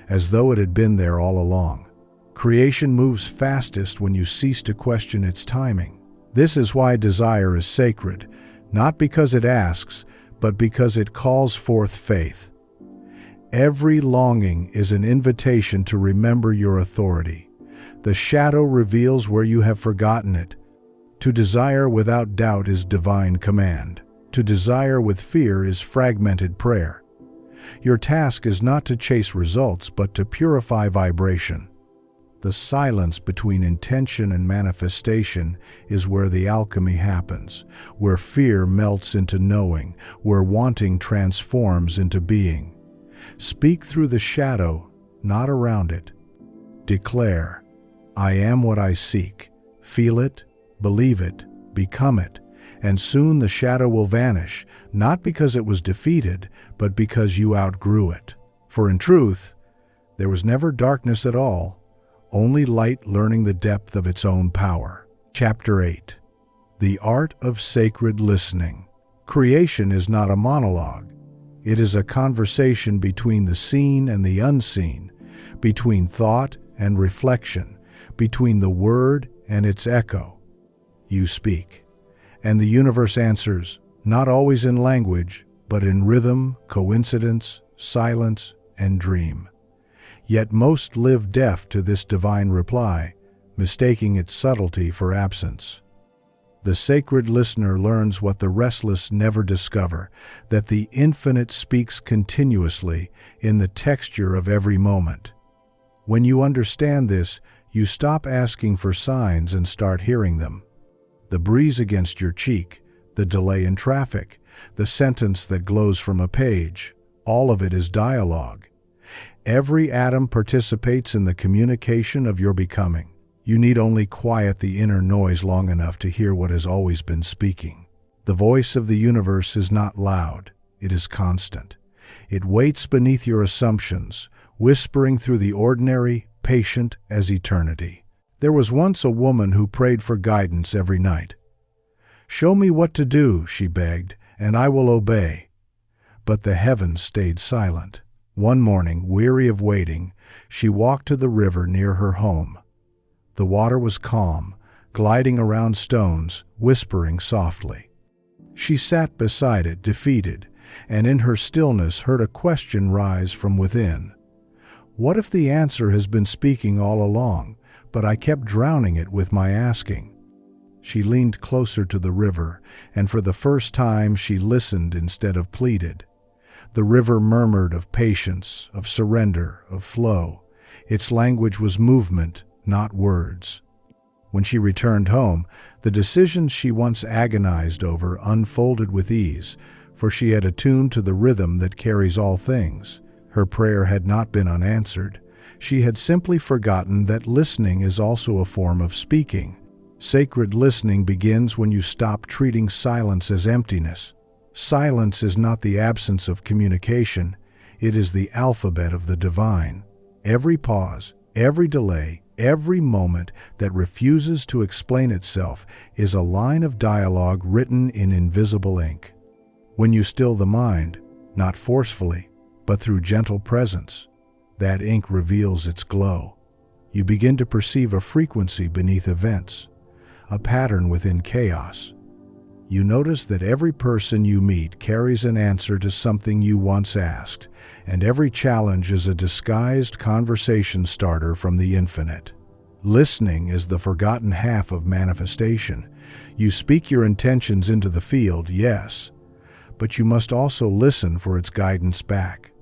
as though it had been there all along. Creation moves fastest when you cease to question its timing. This is why desire is sacred, not because it asks, but because it calls forth faith. Every longing is an invitation to remember your authority. The shadow reveals where you have forgotten it. To desire without doubt is divine command. To desire with fear is fragmented prayer. Your task is not to chase results, but to purify vibration. The silence between intention and manifestation is where the alchemy happens, where fear melts into knowing, where wanting transforms into being. Speak through the shadow, not around it. Declare, "I am what I seek." Feel it, believe it, become it, and soon the shadow will vanish, not because it was defeated, but because you outgrew it. For in truth, there was never darkness at all, only light learning the depth of its own power. Chapter 8. The Art of Sacred Listening. Creation is not a monologue. It is a conversation between the seen and the unseen, between thought and reflection, between the word and its echo. You speak, and the universe answers, not always in language, but in rhythm, coincidence, silence, and dream. Yet most live deaf to this divine reply, mistaking its subtlety for absence. The sacred listener learns what the restless never discover, that the infinite speaks continuously in the texture of every moment. When you understand this, you stop asking for signs and start hearing them. The breeze against your cheek, the delay in traffic, the sentence that glows from a page, all of it is dialogue. Every atom participates in the communication of your becoming. You need only quiet the inner noise long enough to hear what has always been speaking. The voice of the universe is not loud, it is constant. It waits beneath your assumptions, whispering through the ordinary, patient as eternity. There was once a woman who prayed for guidance every night. "Show me what to do," she begged, "and I will obey." But the heavens stayed silent. One morning, weary of waiting, she walked to the river near her home. The water was calm, gliding around stones, whispering softly. She sat beside it, defeated, and in her stillness heard a question rise from within. What if the answer has been speaking all along, but I kept drowning it with my asking? She leaned closer to the river, and for the first time she listened instead of pleaded. The river murmured of patience, of surrender, of flow. Its language was movement, not words. When she returned home, the decisions she once agonized over unfolded with ease, for she had attuned to the rhythm that carries all things. Her prayer had not been unanswered. She had simply forgotten that listening is also a form of speaking. Sacred listening begins when you stop treating silence as emptiness. Silence is not the absence of communication, it is the alphabet of the divine. Every pause, every delay, every moment that refuses to explain itself is a line of dialogue written in invisible ink. When you still the mind, not forcefully, but through gentle presence, that ink reveals its glow. You begin to perceive a frequency beneath events, a pattern within chaos. You notice that every person you meet carries an answer to something you once asked, and every challenge is a disguised conversation starter from the infinite. Listening is the forgotten half of manifestation. You speak your intentions into the field, yes, but you must also listen for its guidance back.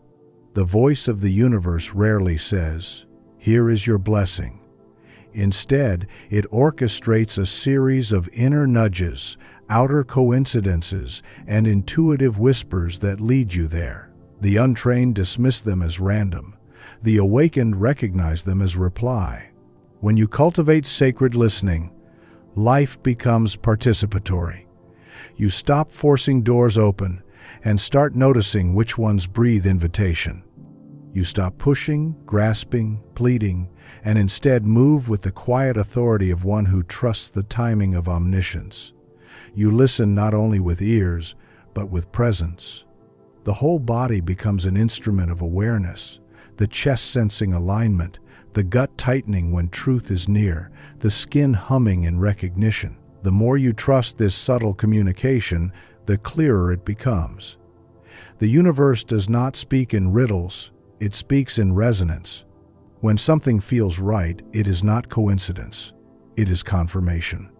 The voice of the universe rarely says, "Here is your blessing." Instead, it orchestrates a series of inner nudges, outer coincidences, and intuitive whispers that lead you there. The untrained dismiss them as random. The awakened recognize them as reply. When you cultivate sacred listening, life becomes participatory. You stop forcing doors open and start noticing which ones breathe invitation. You stop pushing, grasping, pleading, and instead move with the quiet authority of one who trusts the timing of omniscience. You listen not only with ears, but with presence. The whole body becomes an instrument of awareness, the chest sensing alignment, the gut tightening when truth is near, the skin humming in recognition. The more you trust this subtle communication, the clearer it becomes. The universe does not speak in riddles, it speaks in resonance. When something feels right, it is not coincidence, it is confirmation.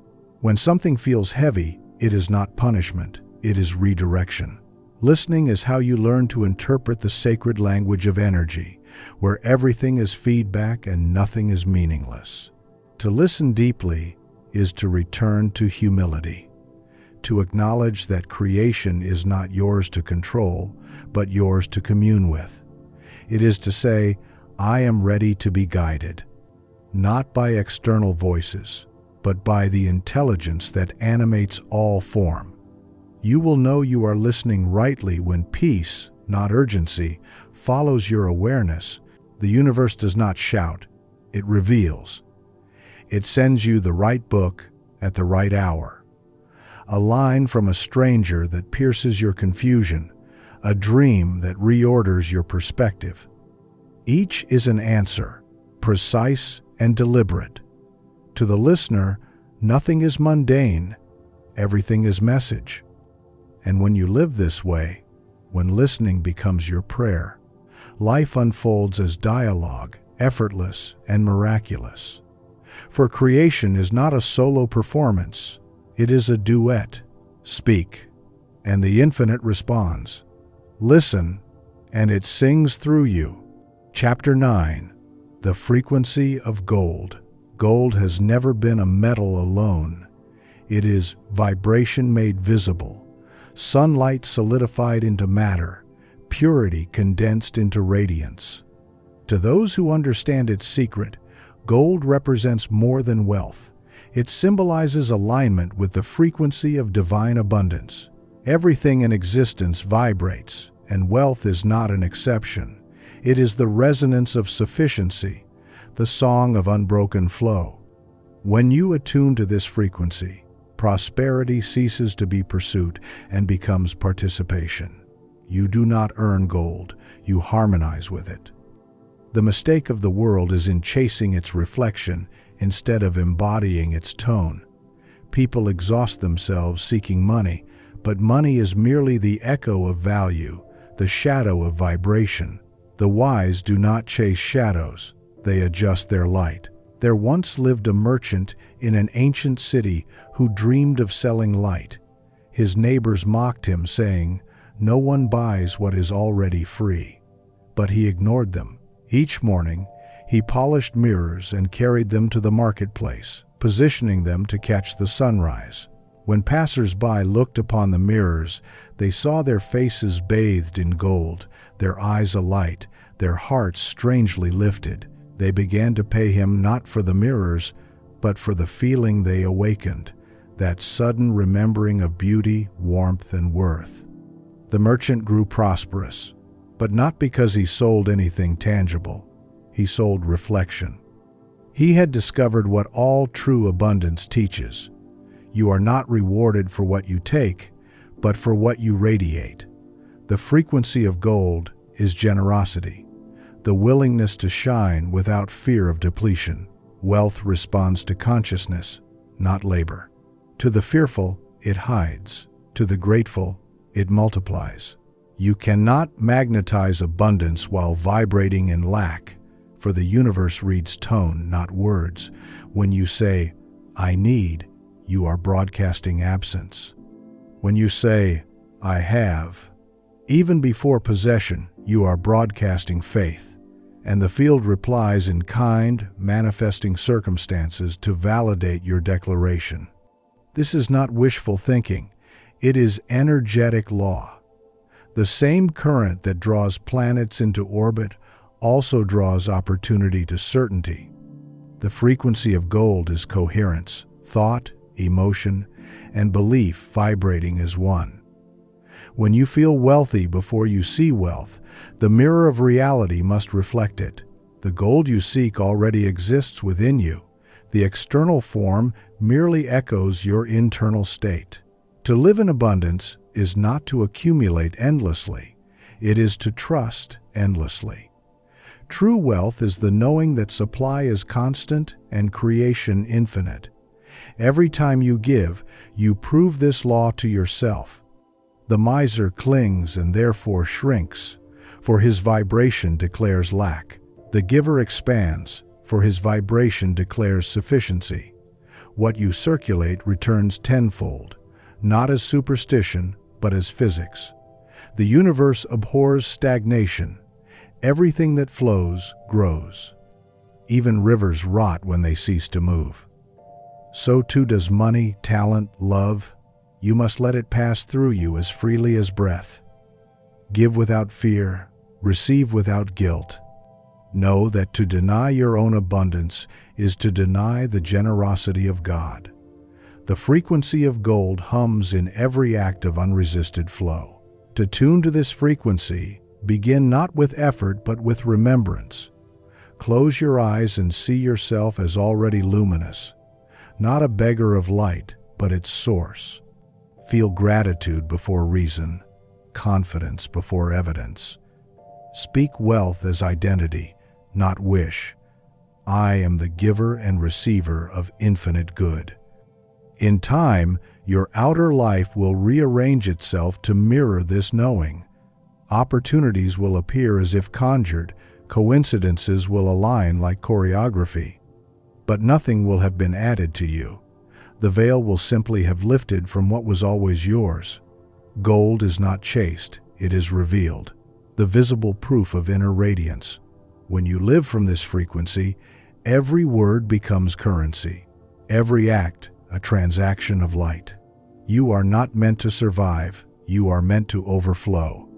When something feels heavy, it is not punishment, it is redirection. Listening is how you learn to interpret the sacred language of energy, where everything is feedback and nothing is meaningless. To listen deeply is to return to humility, to acknowledge that creation is not yours to control, but yours to commune with. It is to say, I am ready to be guided, not by external voices, but by the intelligence that animates all form. You will know you are listening rightly when peace, not urgency, follows your awareness. The universe does not shout, it reveals. It sends you the right book at the right hour. A line from a stranger that pierces your confusion, a dream that reorders your perspective. Each is an answer, precise and deliberate. To the listener, nothing is mundane, everything is message. And when you live this way, when listening becomes your prayer, life unfolds as dialogue, effortless and miraculous. For creation is not a solo performance, it is a duet. Speak, and the infinite responds. Listen, and it sings through you. Chapter 9. The Frequency of Gold. Gold has never been a metal alone. It is vibration made visible, sunlight solidified into matter, purity condensed into radiance. To those who understand its secret, gold represents more than wealth. It symbolizes alignment with the frequency of divine abundance. Everything in existence vibrates, and wealth is not an exception. It is the resonance of sufficiency, the song of unbroken flow. When you attune to this frequency, prosperity ceases to be pursuit and becomes participation. You do not earn gold, you harmonize with it. The mistake of the world is in chasing its reflection instead of embodying its tone. People exhaust themselves seeking money, but money is merely the echo of value, the shadow of vibration. The wise do not chase shadows, they adjust their light. There once lived a merchant in an ancient city who dreamed of selling light. His neighbors mocked him, saying, "No one buys what is already free." But he ignored them. Each morning, he polished mirrors and carried them to the marketplace, positioning them to catch the sunrise. When passers-by looked upon the mirrors, they saw their faces bathed in gold, their eyes alight, their hearts strangely lifted. They began to pay him not for the mirrors, but for the feeling they awakened, that sudden remembering of beauty, warmth, and worth. The merchant grew prosperous, but not because he sold anything tangible. He sold reflection. He had discovered what all true abundance teaches. You are not rewarded for what you take, but for what you radiate. The frequency of gold is generosity, the willingness to shine without fear of depletion. Wealth responds to consciousness, not labor. To the fearful, it hides. To the grateful, it multiplies. You cannot magnetize abundance while vibrating in lack. for the universe reads tone, not words. When you say, I need, you are broadcasting absence. When you say, I have, even before possession, you are broadcasting faith, and the field replies in kind, manifesting circumstances to validate your declaration. This is not wishful thinking. It is energetic law. The same current that draws planets into orbit also draws opportunity to certainty. The frequency of gold is coherence, thought, emotion, and belief vibrating as one. When you feel wealthy before you see wealth, the mirror of reality must reflect it. The gold you seek already exists within you. The external form merely echoes your internal state. To live in abundance is not to accumulate endlessly. It is to trust endlessly. True wealth is the knowing that supply is constant and creation infinite. Every time you give, you prove this law to yourself. The miser clings and therefore shrinks, for his vibration declares lack. The giver expands, for his vibration declares sufficiency. What you circulate returns tenfold, not as superstition, but as physics. The universe abhors stagnation. Everything that flows grows. Even rivers rot when they cease to move. So too does money, talent, love. You must let it pass through you as freely as breath. Give without fear, receive without guilt. Know that to deny your own abundance is to deny the generosity of God. The frequency of gold hums in every act of unresisted flow. To tune to this frequency, begin not with effort but with remembrance. Close your eyes and see yourself as already luminous, not a beggar of light, but its source. Feel gratitude before reason, confidence before evidence. Speak wealth as identity, not wish. I am the giver and receiver of infinite good. In time, your outer life will rearrange itself to mirror this knowing. Opportunities will appear as if conjured, coincidences will align like choreography. But nothing will have been added to you. The veil will simply have lifted from what was always yours. Gold is not chased, it is revealed, the visible proof of inner radiance. When you live from this frequency, every word becomes currency, every act a transaction of light. You are not meant to survive, you are meant to overflow.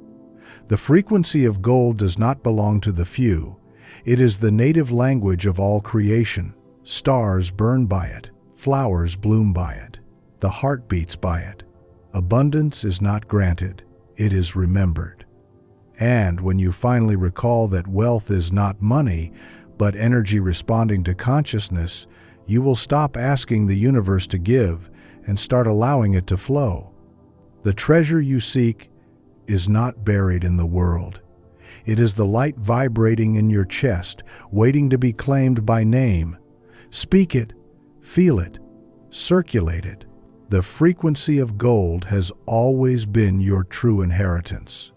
The frequency of gold does not belong to the few. It is the native language of all creation. Stars burn by it. Flowers bloom by it. The heart beats by it. Abundance is not granted. It is remembered. And when you finally recall that wealth is not money, but energy responding to consciousness, you will stop asking the universe to give and start allowing it to flow. The treasure you seek is not buried in the world. It is the light vibrating in your chest, waiting to be claimed by name. Speak it, feel it, circulate it. The frequency of gold has always been your true inheritance,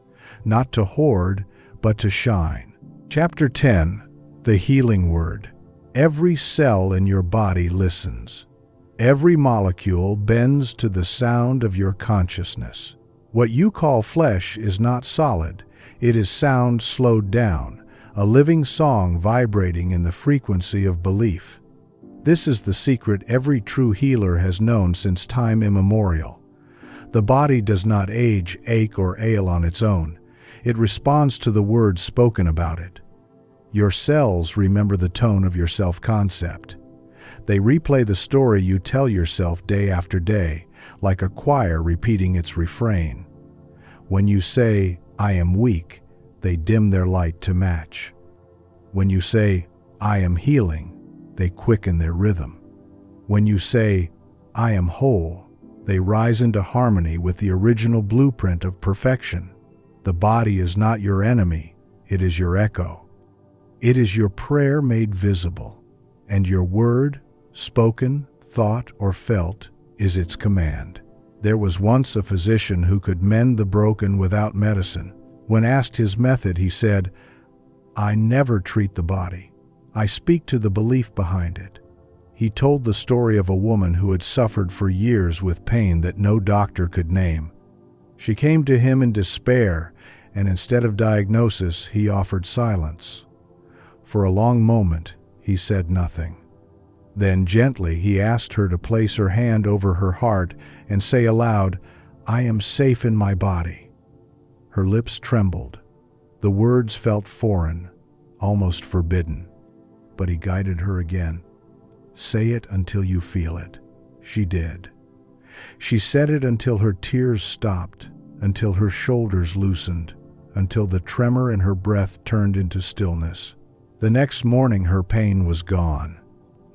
not to hoard, but to shine. Chapter 10, The Healing Word. Every cell in your body listens. Every molecule bends to the sound of your consciousness. What you call flesh is not solid. It is sound slowed down, a living song vibrating in the frequency of belief. This is the secret every true healer has known since time immemorial. The body does not age, ache, or ail on its own. It responds to the words spoken about it. Your cells remember the tone of your self-concept. They replay the story you tell yourself day after day, like a choir repeating its refrain. When you say, I am weak, they dim their light to match. When you say, I am healing, they quicken their rhythm. When you say, I am whole, they rise into harmony with the original blueprint of perfection. The body is not your enemy, it is your echo. It is your prayer made visible, and your word, spoken, thought, or felt, is its command. There was once a physician who could mend the broken without medicine. When asked his method, he said, I never treat the body. I speak to the belief behind it. He told the story of a woman who had suffered for years with pain that no doctor could name. She came to him in despair, and instead of diagnosis, he offered silence. For a long moment, he said nothing. Then gently he asked her to place her hand over her heart and say aloud, "I am safe in my body." Her lips trembled. The words felt foreign, almost forbidden. But he guided her again. "Say it until you feel it." She did. She said it until her tears stopped, until her shoulders loosened, until the tremor in her breath turned into stillness. The next morning her pain was gone.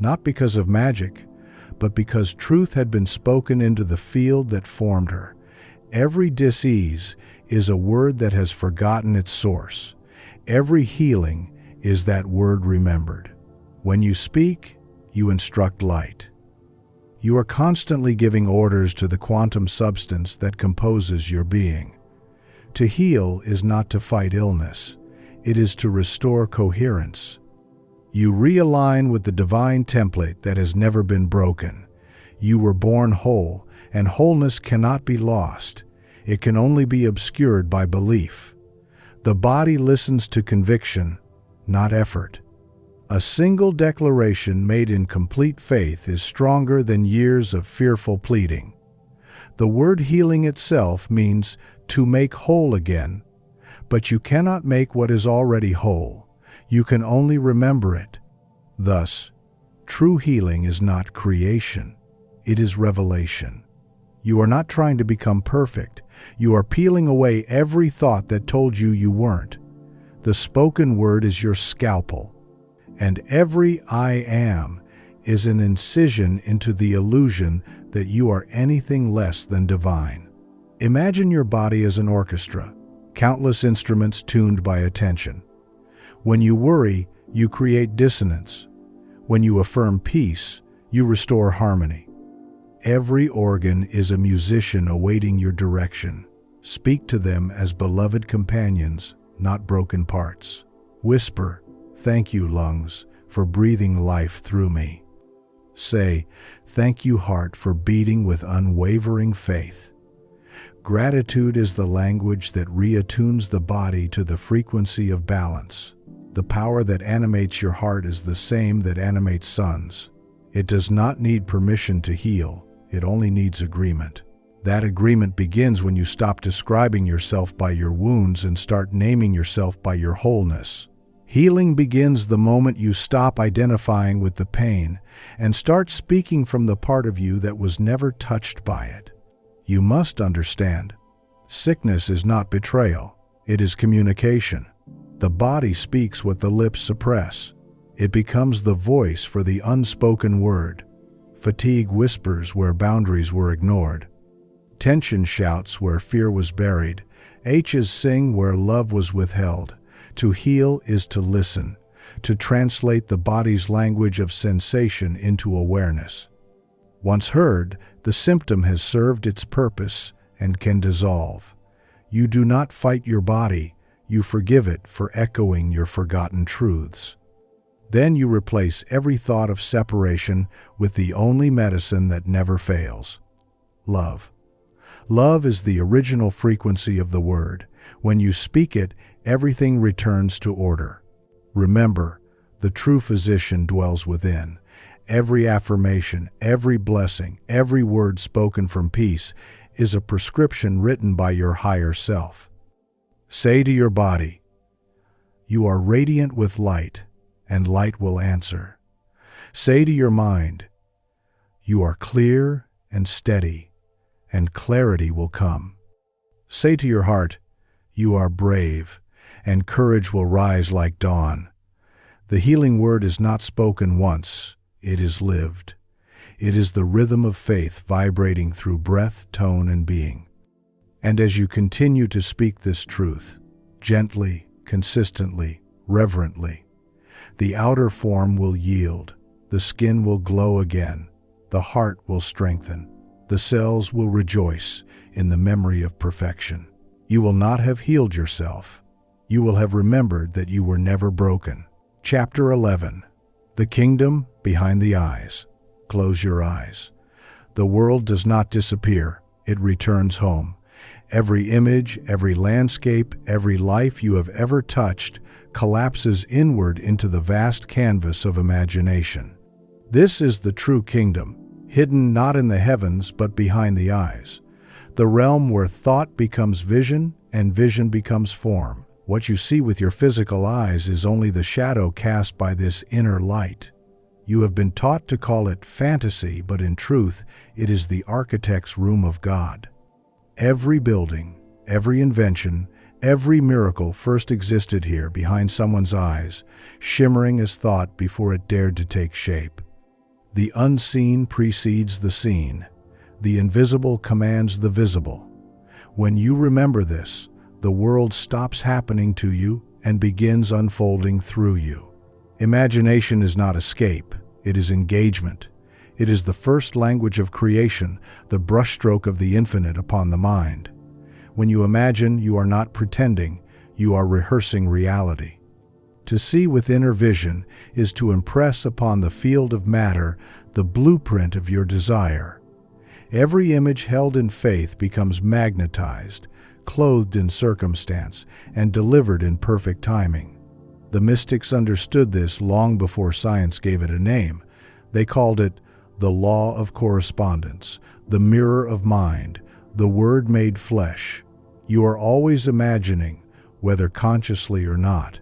Not because of magic, but because truth had been spoken into the field that formed her. Every dis-ease is a word that has forgotten its source. Every healing is that word remembered. When you speak, you instruct light. You are constantly giving orders to the quantum substance that composes your being. To heal is not to fight illness. It is to restore coherence. You realign with the divine template that has never been broken. You were born whole, and wholeness cannot be lost. It can only be obscured by belief. The body listens to conviction, not effort. A single declaration made in complete faith is stronger than years of fearful pleading. The word healing itself means to make whole again, but you cannot make what is already whole. You can only remember it. Thus, true healing is not creation, it is revelation. You are not trying to become perfect. You are peeling away every thought that told you you weren't. The spoken word is your scalpel, and every "I am" is an incision into the illusion that you are anything less than divine. Imagine your body as an orchestra, countless instruments tuned by attention. When you worry, you create dissonance. When you affirm peace, you restore harmony. Every organ is a musician awaiting your direction. Speak to them as beloved companions, not broken parts. Whisper, "Thank you, lungs, for breathing life through me." Say, "Thank you, heart, for beating with unwavering faith." Gratitude is the language that reattunes the body to the frequency of balance. The power that animates your heart is the same that animates suns. It does not need permission to heal, it only needs agreement. That agreement begins when you stop describing yourself by your wounds and start naming yourself by your wholeness. Healing begins the moment you stop identifying with the pain and start speaking from the part of you that was never touched by it. You must understand, sickness is not betrayal, it is communication. The body speaks what the lips suppress. It becomes the voice for the unspoken word. Fatigue whispers where boundaries were ignored. Tension shouts where fear was buried. H's sing where love was withheld. To heal is to listen, to translate the body's language of sensation into awareness. Once heard, the symptom has served its purpose and can dissolve. You do not fight your body, you forgive it for echoing your forgotten truths. Then you replace every thought of separation with the only medicine that never fails: love. Love is the original frequency of the word. When you speak it, everything returns to order. Remember, the true physician dwells within. Every affirmation, every blessing, every word spoken from peace is a prescription written by your higher self. Say to your body, "You are radiant with light, and light will answer." Say to your mind, "You are clear and steady, and clarity will come." Say to your heart, "You are brave, and courage will rise like dawn." The healing word is not spoken once, it is lived. It is the rhythm of faith vibrating through breath, tone, and being. And as you continue to speak this truth, gently, consistently, reverently, the outer form will yield, the skin will glow again, the heart will strengthen, the cells will rejoice in the memory of perfection. You will not have healed yourself. You will have remembered that you were never broken, Chapter 11. The Kingdom Behind the Eyes. Close your eyes. The world does not disappear, it returns home. Every image, every landscape, every life you have ever touched collapses inward into the vast canvas of imagination. This is the true kingdom, hidden not in the heavens but behind the eyes. The realm where thought becomes vision and vision becomes form. What you see with your physical eyes is only the shadow cast by this inner light. You have been taught to call it fantasy, but in truth, it is the architect's room of God. Every building, every invention, every miracle first existed here behind someone's eyes, shimmering as thought before it dared to take shape. The unseen precedes the seen. The invisible commands the visible. When you remember this, the world stops happening to you and begins unfolding through you. Imagination is not escape, it is engagement. It is the first language of creation, the brushstroke of the infinite upon the mind. When you imagine, you are not pretending, you are rehearsing reality. To see with inner vision is to impress upon the field of matter the blueprint of your desire. Every image held in faith becomes magnetized, clothed in circumstance, and delivered in perfect timing. The mystics understood this long before science gave it a name. They called it the law of correspondence, the mirror of mind, the word made flesh. You are always imagining, whether consciously or not.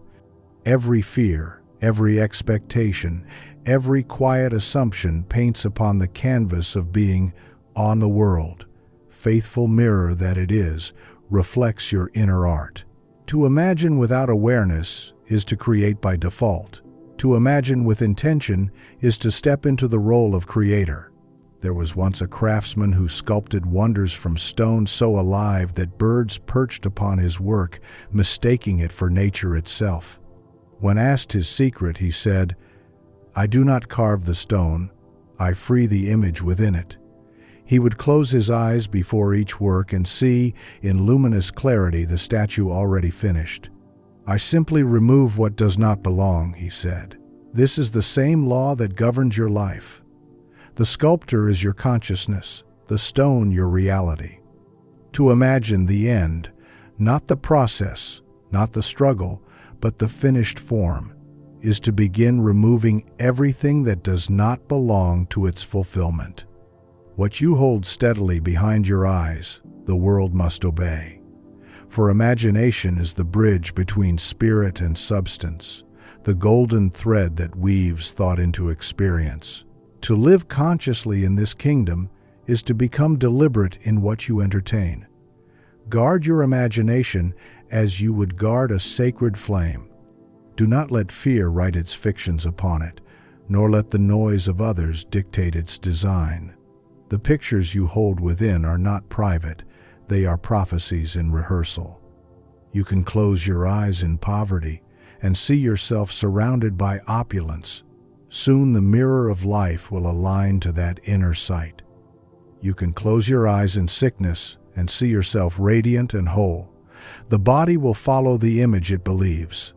Every fear, every expectation, every quiet assumption paints upon the canvas of being on the world. Faithful mirror that it is, reflects your inner art. To imagine without awareness is to create by default. To imagine with intention is to step into the role of creator. There was once a craftsman who sculpted wonders from stone so alive that birds perched upon his work, mistaking it for nature itself. When asked his secret, he said, "I do not carve the stone, I free the image within it." He would close his eyes before each work and see, in luminous clarity, the statue already finished. "I simply remove what does not belong," he said. This is the same law that governs your life. The sculptor is your consciousness, the stone your reality. To imagine the end, not the process, not the struggle, but the finished form, is to begin removing everything that does not belong to its fulfillment. What you hold steadily behind your eyes, the world must obey. For imagination is the bridge between spirit and substance, the golden thread that weaves thought into experience. To live consciously in this kingdom is to become deliberate in what you entertain. Guard your imagination as you would guard a sacred flame. Do not let fear write its fictions upon it, nor let the noise of others dictate its design. The pictures you hold within are not private, they are prophecies in rehearsal. You can close your eyes in poverty and see yourself surrounded by opulence. Soon the mirror of life will align to that inner sight. You can close your eyes in sickness and see yourself radiant and whole. The body will follow the image it believes.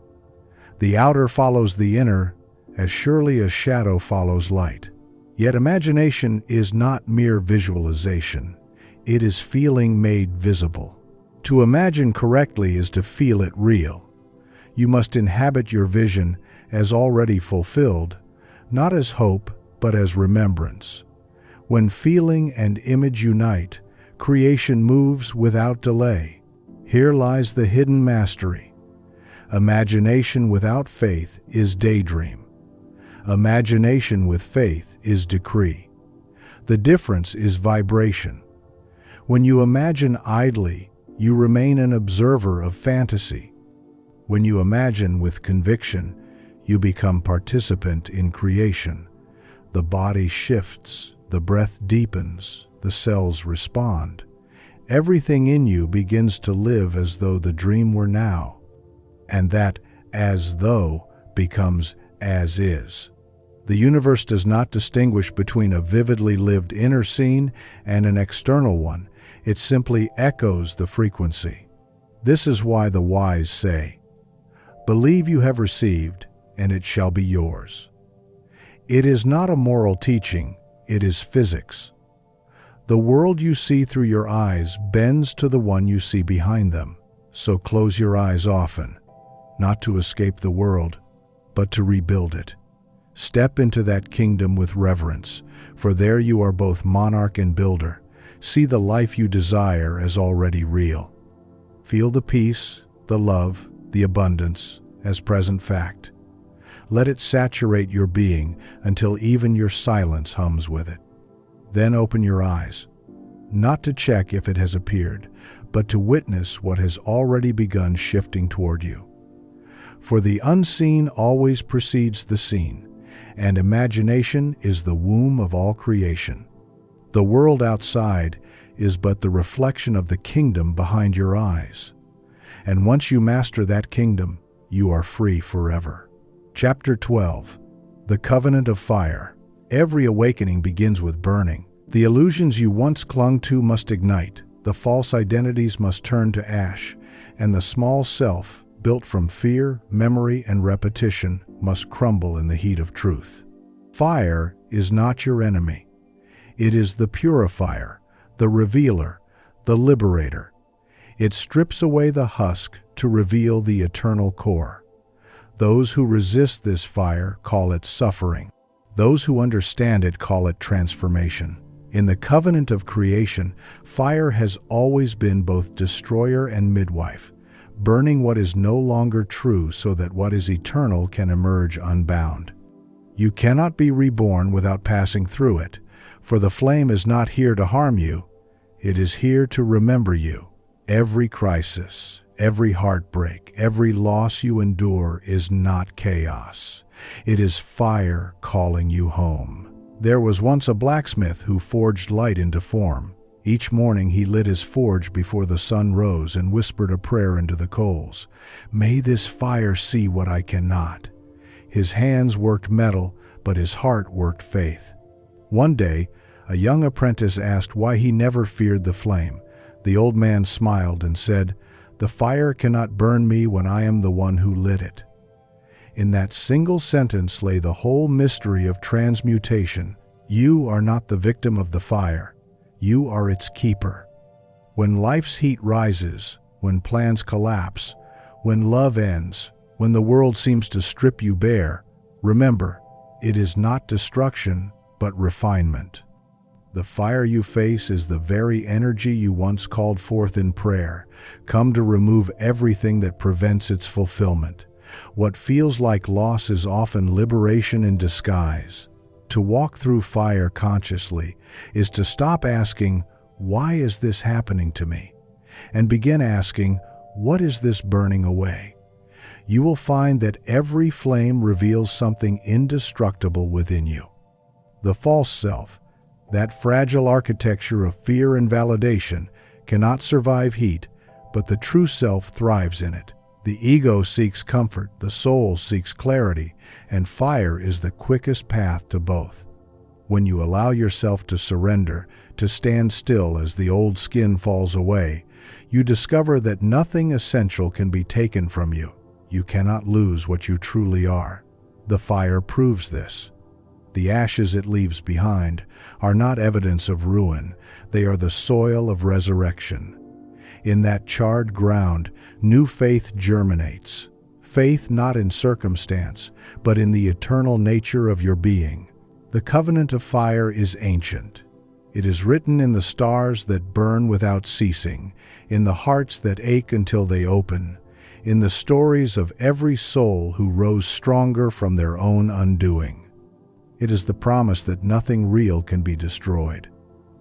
The outer follows the inner, as surely as shadow follows light. Yet imagination is not mere visualization. It is feeling made visible. To imagine correctly is to feel it real. You must inhabit your vision as already fulfilled, not as hope, but as remembrance. When feeling and image unite, creation moves without delay. Here lies the hidden mastery. Imagination without faith is daydream. Imagination with faith is decree. The difference is vibration. When you imagine idly, you remain an observer of fantasy. When you imagine with conviction, you become participant in creation. The body shifts, the breath deepens, the cells respond. Everything in you begins to live as though the dream were now. And that as though becomes as is. The universe does not distinguish between a vividly lived inner scene and an external one. It simply echoes the frequency. This is why the wise say, "Believe you have received, and it shall be yours. It is not a moral teaching, it is physics. The world you see through your eyes bends to the one you see behind them, so close your eyes often, not to escape the world, but to rebuild it. Step into that kingdom with reverence, for there you are both monarch and builder. See the life you desire as already real. Feel the peace, the love, the abundance as present fact. Let it saturate your being until even your silence hums with it. Then open your eyes, not to check if it has appeared, but to witness what has already begun shifting toward you. For the unseen always precedes the seen, and imagination is the womb of all creation. The world outside is but the reflection of the kingdom behind your eyes. And once you master that kingdom, you are free forever. Chapter 12. The Covenant of Fire. Every awakening begins with burning. The illusions you once clung to must ignite, the false identities must turn to ash, and the small self, built from fear, memory, and repetition, must crumble in the heat of truth. Fire is not your enemy. It is the purifier, the revealer, the liberator. It strips away the husk to reveal the eternal core. Those who resist this fire call it suffering. Those who understand it call it transformation. In the covenant of creation, fire has always been both destroyer and midwife, burning what is no longer true so that what is eternal can emerge unbound. You cannot be reborn without passing through it, for the flame is not here to harm you, it is here to remember you. Every crisis, every heartbreak, every loss you endure is not chaos. It is fire calling you home. There was once a blacksmith who forged light into form. Each morning he lit his forge before the sun rose and whispered a prayer into the coals. May this fire see what I cannot. His hands worked metal, but his heart worked faith. One day, a young apprentice asked why he never feared the flame. The old man smiled and said, "The fire cannot burn me when I am the one who lit it." In that single sentence lay the whole mystery of transmutation. You are not the victim of the fire. You are its keeper. When life's heat rises, when plans collapse, when love ends, when the world seems to strip you bare, remember, it is not destruction, but refinement. The fire you face is the very energy you once called forth in prayer, come to remove everything that prevents its fulfillment. What feels like loss is often liberation in disguise. To walk through fire consciously is to stop asking, "Why is this happening to me?" and begin asking, "What is this burning away?" You will find that every flame reveals something indestructible within you. The false self, that fragile architecture of fear and validation, cannot survive heat, but the true self thrives in it. The ego seeks comfort, the soul seeks clarity, and fire is the quickest path to both. When you allow yourself to surrender, to stand still as the old skin falls away, you discover that nothing essential can be taken from you. You cannot lose what you truly are. The fire proves this. The ashes it leaves behind are not evidence of ruin, they are the soil of resurrection. In that charred ground, new faith germinates. Faith not in circumstance, but in the eternal nature of your being. The covenant of fire is ancient. It is written in the stars that burn without ceasing, in the hearts that ache until they open, in the stories of every soul who rose stronger from their own undoing. It is the promise that nothing real can be destroyed.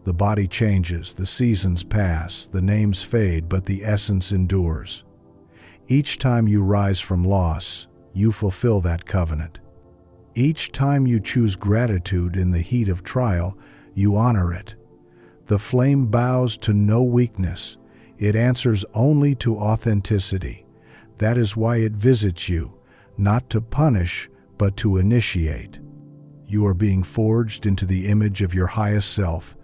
The body changes, the seasons pass, the names fade, but the essence endures. Each time you rise from loss, you fulfill that covenant. Each time you choose gratitude in the heat of trial, you honor it. The flame bows to no weakness. It answers only to authenticity. That is why it visits you, not to punish, but to initiate. You are being forged into the image of your highest self,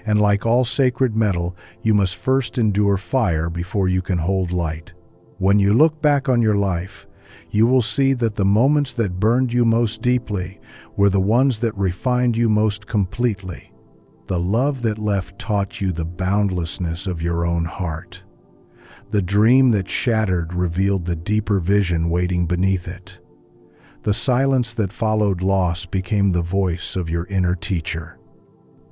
and like all sacred metal, you must first endure fire before you can hold light. When you look back on your life, you will see that the moments that burned you most deeply were the ones that refined you most completely. The love that left taught you the boundlessness of your own heart. The dream that shattered revealed the deeper vision waiting beneath it. The silence that followed loss became the voice of your inner teacher.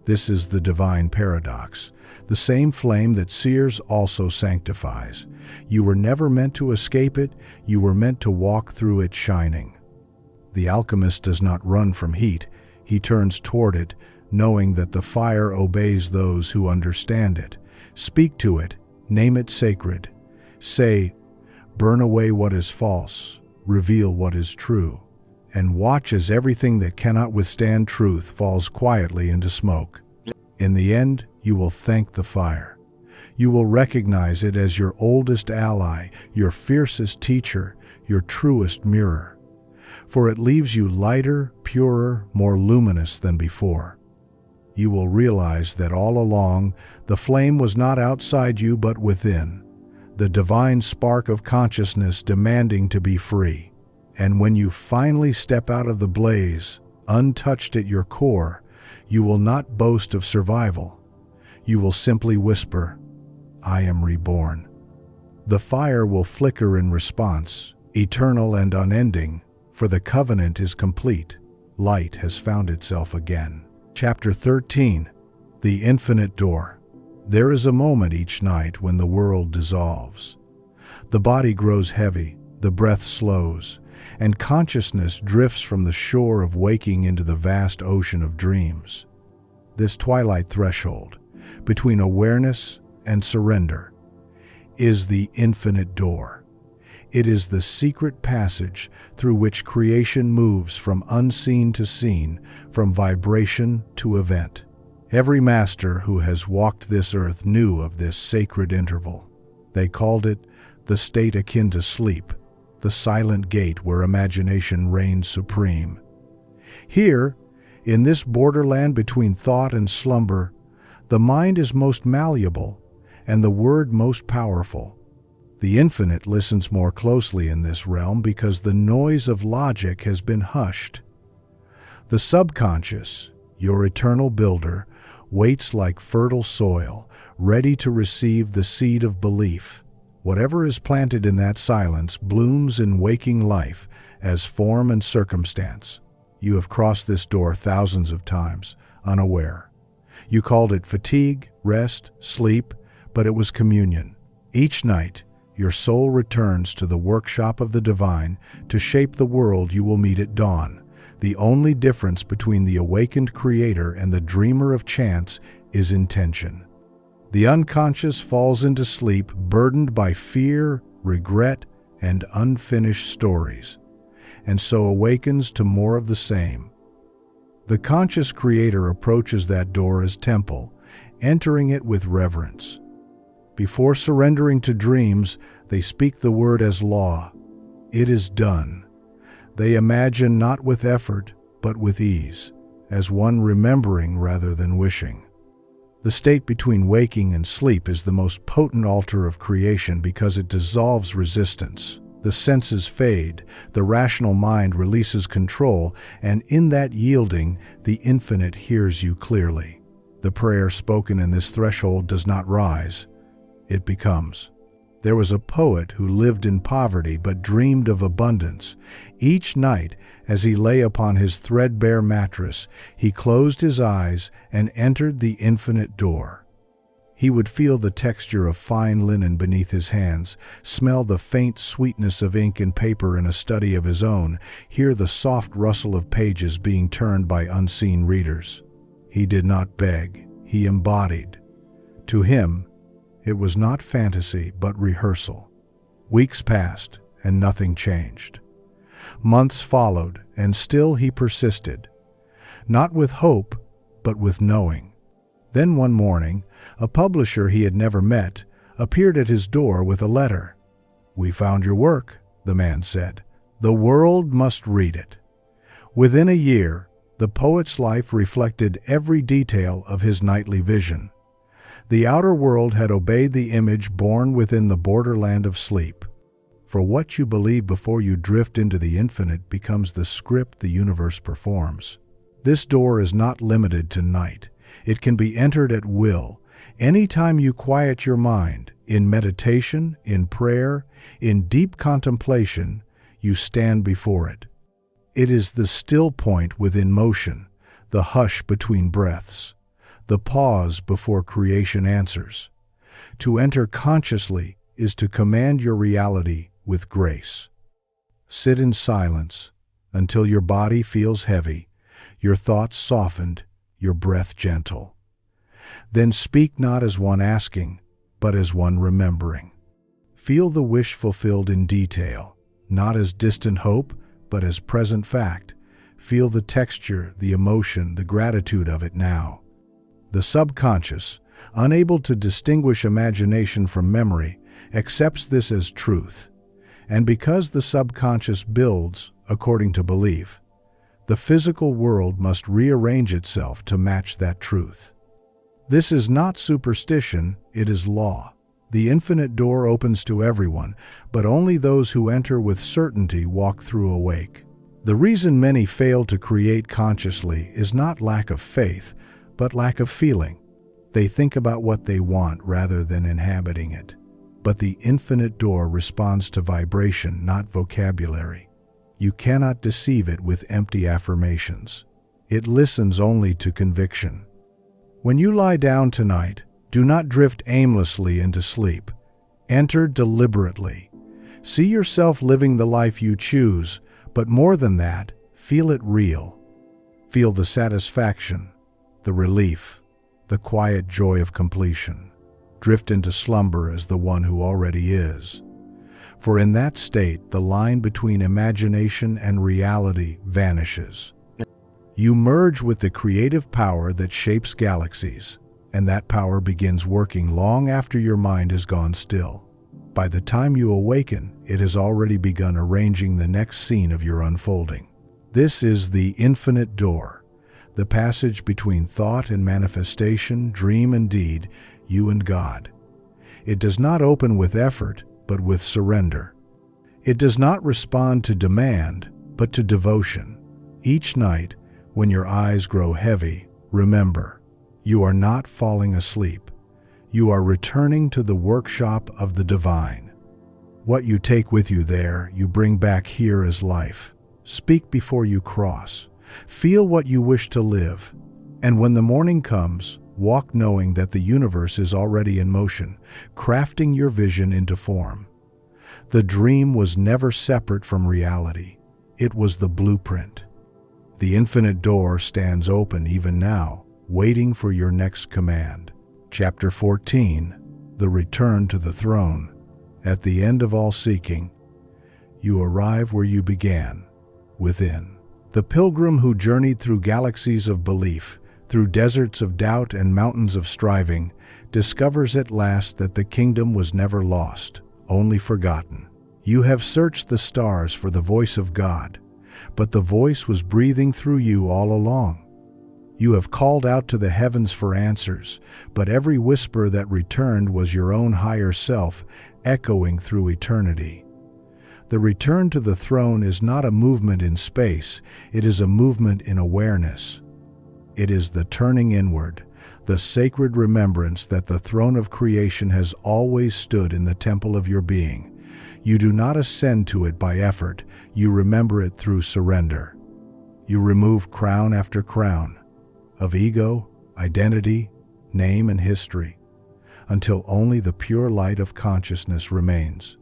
This is the divine paradox. The same flame that sears also sanctifies. You were never meant to escape it, you were meant to walk through it shining. The alchemist does not run from heat, he turns toward it, knowing that the fire obeys those who understand it. Speak to it, name it sacred. Say, burn away what is false, reveal what is true, and watch as everything that cannot withstand truth falls quietly into smoke. In the end, you will thank the fire. You will recognize it as your oldest ally, your fiercest teacher, your truest mirror. For it leaves you lighter, purer, more luminous than before. You will realize that all along, the flame was not outside you but within, the divine spark of consciousness demanding to be free. And when you finally step out of the blaze, untouched at your core, you will not boast of survival. You will simply whisper, I am reborn. The fire will flicker in response, eternal and unending, for the covenant is complete. Light has found itself again. Chapter 13. The Infinite Door. There is a moment each night when the world dissolves. The body grows heavy, the breath slows, and consciousness drifts from the shore of waking into the vast ocean of dreams. This twilight threshold, between awareness and surrender, is the infinite door. It is the secret passage through which creation moves from unseen to seen, from vibration to event. Every master who has walked this earth knew of this sacred interval. They called it the state akin to sleep, the silent gate where imagination reigns supreme. Here, in this borderland between thought and slumber, the mind is most malleable and the word most powerful. The infinite listens more closely in this realm because the noise of logic has been hushed. The subconscious, your eternal builder, waits like fertile soil, ready to receive the seed of belief. Whatever is planted in that silence blooms in waking life as form and circumstance. You have crossed this door thousands of times, unaware. You called it fatigue, rest, sleep, but it was communion. Each night, your soul returns to the workshop of the divine to shape the world you will meet at dawn. The only difference between the awakened creator and the dreamer of chance is intention. The unconscious falls into sleep burdened by fear, regret, and unfinished stories, and so awakens to more of the same. The conscious creator approaches that door as temple, entering it with reverence. Before surrendering to dreams, they speak the word as law. It is done. They imagine not with effort, but with ease, as one remembering rather than wishing. The state between waking and sleep is the most potent altar of creation because it dissolves resistance. The senses fade, the rational mind releases control, and in that yielding, the infinite hears you clearly. The prayer spoken in this threshold does not rise, it becomes. There was a poet who lived in poverty but dreamed of abundance. Each night, as he lay upon his threadbare mattress, he closed his eyes and entered the infinite door. He would feel the texture of fine linen beneath his hands, smell the faint sweetness of ink and paper in a study of his own, hear the soft rustle of pages being turned by unseen readers. He did not beg, he embodied. To him, it was not fantasy, but rehearsal. Weeks passed, and nothing changed. Months followed, and still he persisted. Not with hope, but with knowing. Then one morning, a publisher he had never met appeared at his door with a letter. "We found your work," the man said. "The world must read it." Within a year, the poet's life reflected every detail of his nightly vision. The outer world had obeyed the image born within the borderland of sleep. For what you believe before you drift into the infinite becomes the script the universe performs. This door is not limited to night. It can be entered at will, anytime you quiet your mind. In meditation, in prayer, in deep contemplation, you stand before it. It is the still point within motion, the hush between breaths, the pause before creation answers. To enter consciously is to command your reality with grace. Sit in silence until your body feels heavy, your thoughts softened, your breath gentle. Then speak not as one asking, but as one remembering. Feel the wish fulfilled in detail, not as distant hope, but as present fact. Feel the texture, the emotion, the gratitude of it now. The subconscious, unable to distinguish imagination from memory, accepts this as truth. And because the subconscious builds, according to belief, the physical world must rearrange itself to match that truth. This is not superstition, it is law. The infinite door opens to everyone, but only those who enter with certainty walk through awake. The reason many fail to create consciously is not lack of faith, but lack of feeling. They think about what they want rather than inhabiting it. But the infinite door responds to vibration, not vocabulary. You cannot deceive it with empty affirmations. It listens only to conviction. When you lie down tonight, do not drift aimlessly into sleep. Enter deliberately. See yourself living the life you choose, but more than that, feel it real. Feel the satisfaction, the relief, the quiet joy of completion. Drift into slumber as the one who already is. For in that state, the line between imagination and reality vanishes. You merge with the creative power that shapes galaxies, and that power begins working long after your mind has gone still. By the time you awaken, it has already begun arranging the next scene of your unfolding. This is the infinite door, the passage between thought and manifestation, dream and deed, you and God. It does not open with effort, but with surrender. It does not respond to demand, but to devotion. Each night, when your eyes grow heavy, remember, you are not falling asleep. You are returning to the workshop of the divine. What you take with you there, you bring back here as life. Speak before you cross. Feel what you wish to live. And when the morning comes, walk knowing that the universe is already in motion, crafting your vision into form. The dream was never separate from reality. It was the blueprint. The infinite door stands open even now, waiting for your next command. Chapter 14, The Return to the Throne. At the end of all seeking, you arrive where you began, within. The pilgrim who journeyed through galaxies of belief, through deserts of doubt and mountains of striving, discovers at last that the kingdom was never lost, only forgotten. You have searched the stars for the voice of God, but the voice was breathing through you all along. You have called out to the heavens for answers, but every whisper that returned was your own higher self, echoing through eternity. The return to the throne is not a movement in space, it is a movement in awareness. It is the turning inward, the sacred remembrance that the throne of creation has always stood in the temple of your being. You do not ascend to it by effort, you remember it through surrender. You remove crown after crown, of ego, identity, name and history, until only the pure light of consciousness remains.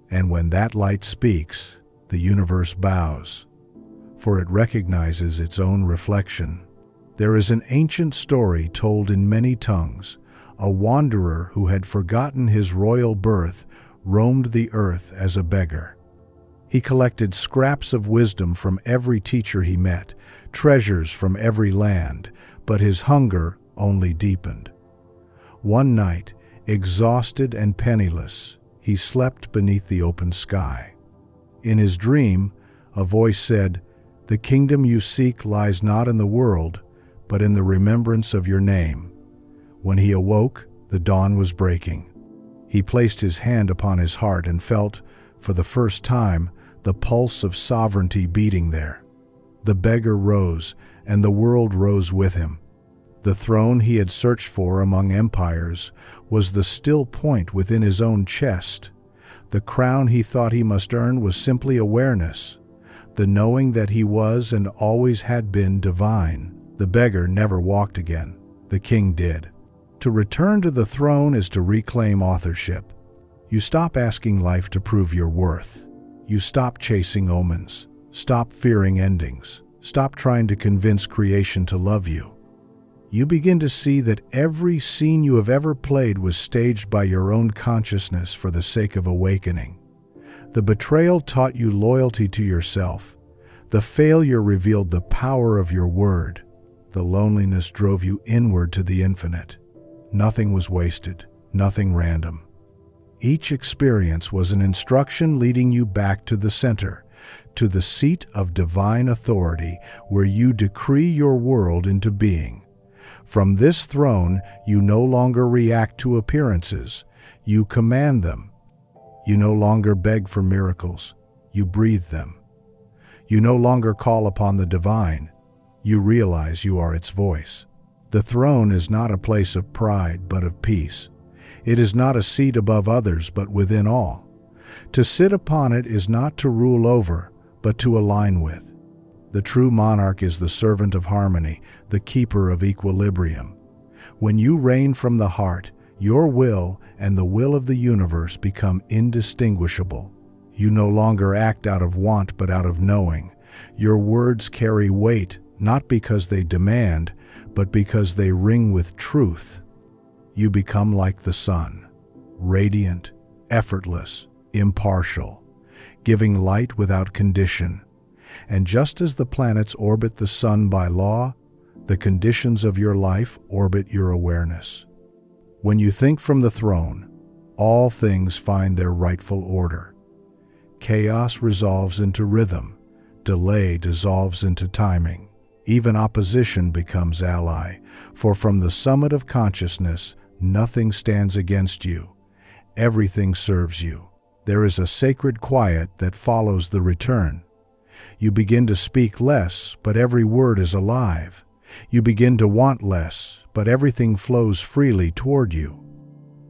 And when that light speaks, the universe bows, for it recognizes its own reflection. There is an ancient story told in many tongues. A wanderer who had forgotten his royal birth roamed the earth as a beggar. He collected scraps of wisdom from every teacher he met, treasures from every land, but his hunger only deepened. One night, exhausted and penniless, he slept beneath the open sky. In his dream, a voice said, "The kingdom you seek lies not in the world, but in the remembrance of your name." When he awoke, the dawn was breaking. He placed his hand upon his heart and felt, for the first time, the pulse of sovereignty beating there. The beggar rose, and the world rose with him. The throne he had searched for among empires was the still point within his own chest. The crown he thought he must earn was simply awareness, the knowing that he was and always had been divine. The beggar never walked again. The king did. To return to the throne is to reclaim authorship. You stop asking life to prove your worth. You stop chasing omens. Stop fearing endings. Stop trying to convince creation to love you. You begin to see that every scene you have ever played was staged by your own consciousness for the sake of awakening. The betrayal taught you loyalty to yourself. The failure revealed the power of your word. The loneliness drove you inward to the infinite. Nothing was wasted, nothing random. Each experience was an instruction leading you back to the center, to the seat of divine authority where you decree your world into being. From this throne, you no longer react to appearances, you command them. You no longer beg for miracles, you breathe them. You no longer call upon the divine, you realize you are its voice. The throne is not a place of pride, but of peace. It is not a seat above others, but within all. To sit upon it is not to rule over, but to align with. The true monarch is the servant of harmony, the keeper of equilibrium. When you reign from the heart, your will and the will of the universe become indistinguishable. You no longer act out of want, but out of knowing. Your words carry weight, not because they demand, but because they ring with truth. You become like the sun, radiant, effortless, impartial, giving light without condition. And just as the planets orbit the sun by law, the conditions of your life orbit your awareness. When you think from the throne, all things find their rightful order. Chaos resolves into rhythm, delay dissolves into timing. Even opposition becomes ally, for from the summit of consciousness, nothing stands against you. Everything serves you. There is a sacred quiet that follows the return. You begin to speak less, but every word is alive. You begin to want less, but everything flows freely toward you.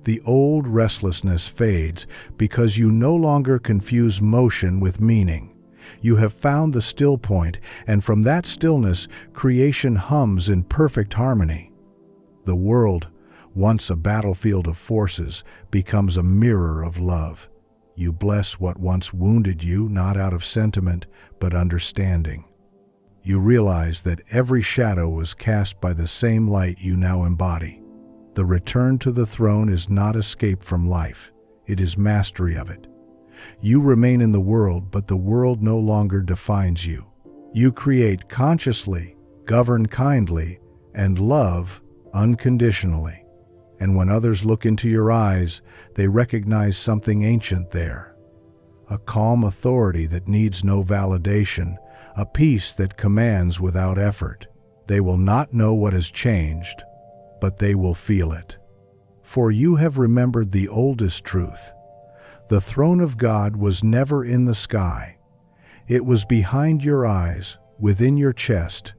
The old restlessness fades because you no longer confuse motion with meaning. You have found the still point, and from that stillness, creation hums in perfect harmony. The world, once a battlefield of forces, becomes a mirror of love. You bless what once wounded you, not out of sentiment, but understanding. You realize that every shadow was cast by the same light you now embody. The return to the throne is not escape from life, it is mastery of it. You remain in the world, but the world no longer defines you. You create consciously, govern kindly, and love unconditionally. And when others look into your eyes, they recognize something ancient there. A calm authority that needs no validation, a peace that commands without effort. They will not know what has changed, but they will feel it. For you have remembered the oldest truth. The throne of God was never in the sky. It was behind your eyes, within your chest,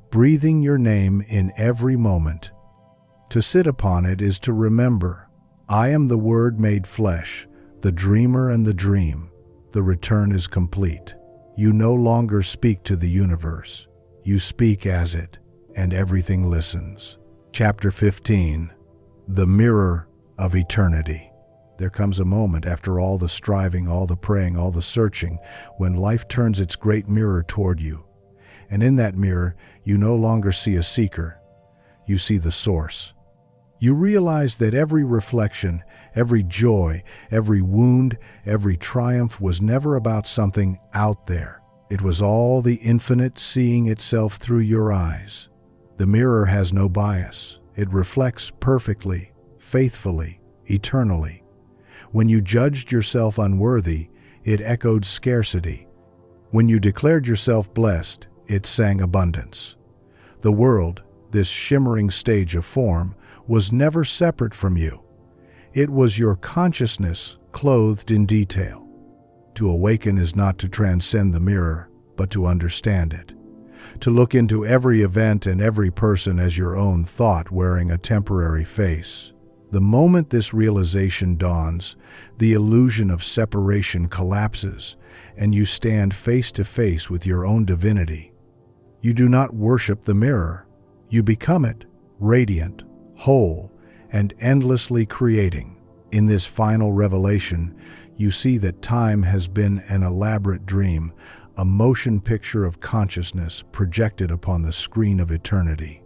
breathing your name in every moment. To sit upon it is to remember, I am the Word made flesh, the dreamer and the dream. The return is complete. You no longer speak to the universe. You speak as it, and everything listens. Chapter 15. The Mirror of Eternity. There comes a moment after all the striving, all the praying, all the searching, when life turns its great mirror toward you. And in that mirror, you no longer see a seeker. You see the source. You realize that every reflection, every joy, every wound, every triumph was never about something out there. It was all the infinite seeing itself through your eyes. The mirror has no bias. It reflects perfectly, faithfully, eternally. When you judged yourself unworthy, it echoed scarcity. When you declared yourself blessed, it sang abundance. The world, this shimmering stage of form, was never separate from you. It was your consciousness clothed in detail. To awaken is not to transcend the mirror, but to understand it. To look into every event and every person as your own thought wearing a temporary face. The moment this realization dawns, the illusion of separation collapses, and you stand face to face with your own divinity. You do not worship the mirror. You become it, radiant, whole, and endlessly creating. In this final revelation, you see that time has been an elaborate dream, a motion picture of consciousness projected upon the screen of eternity.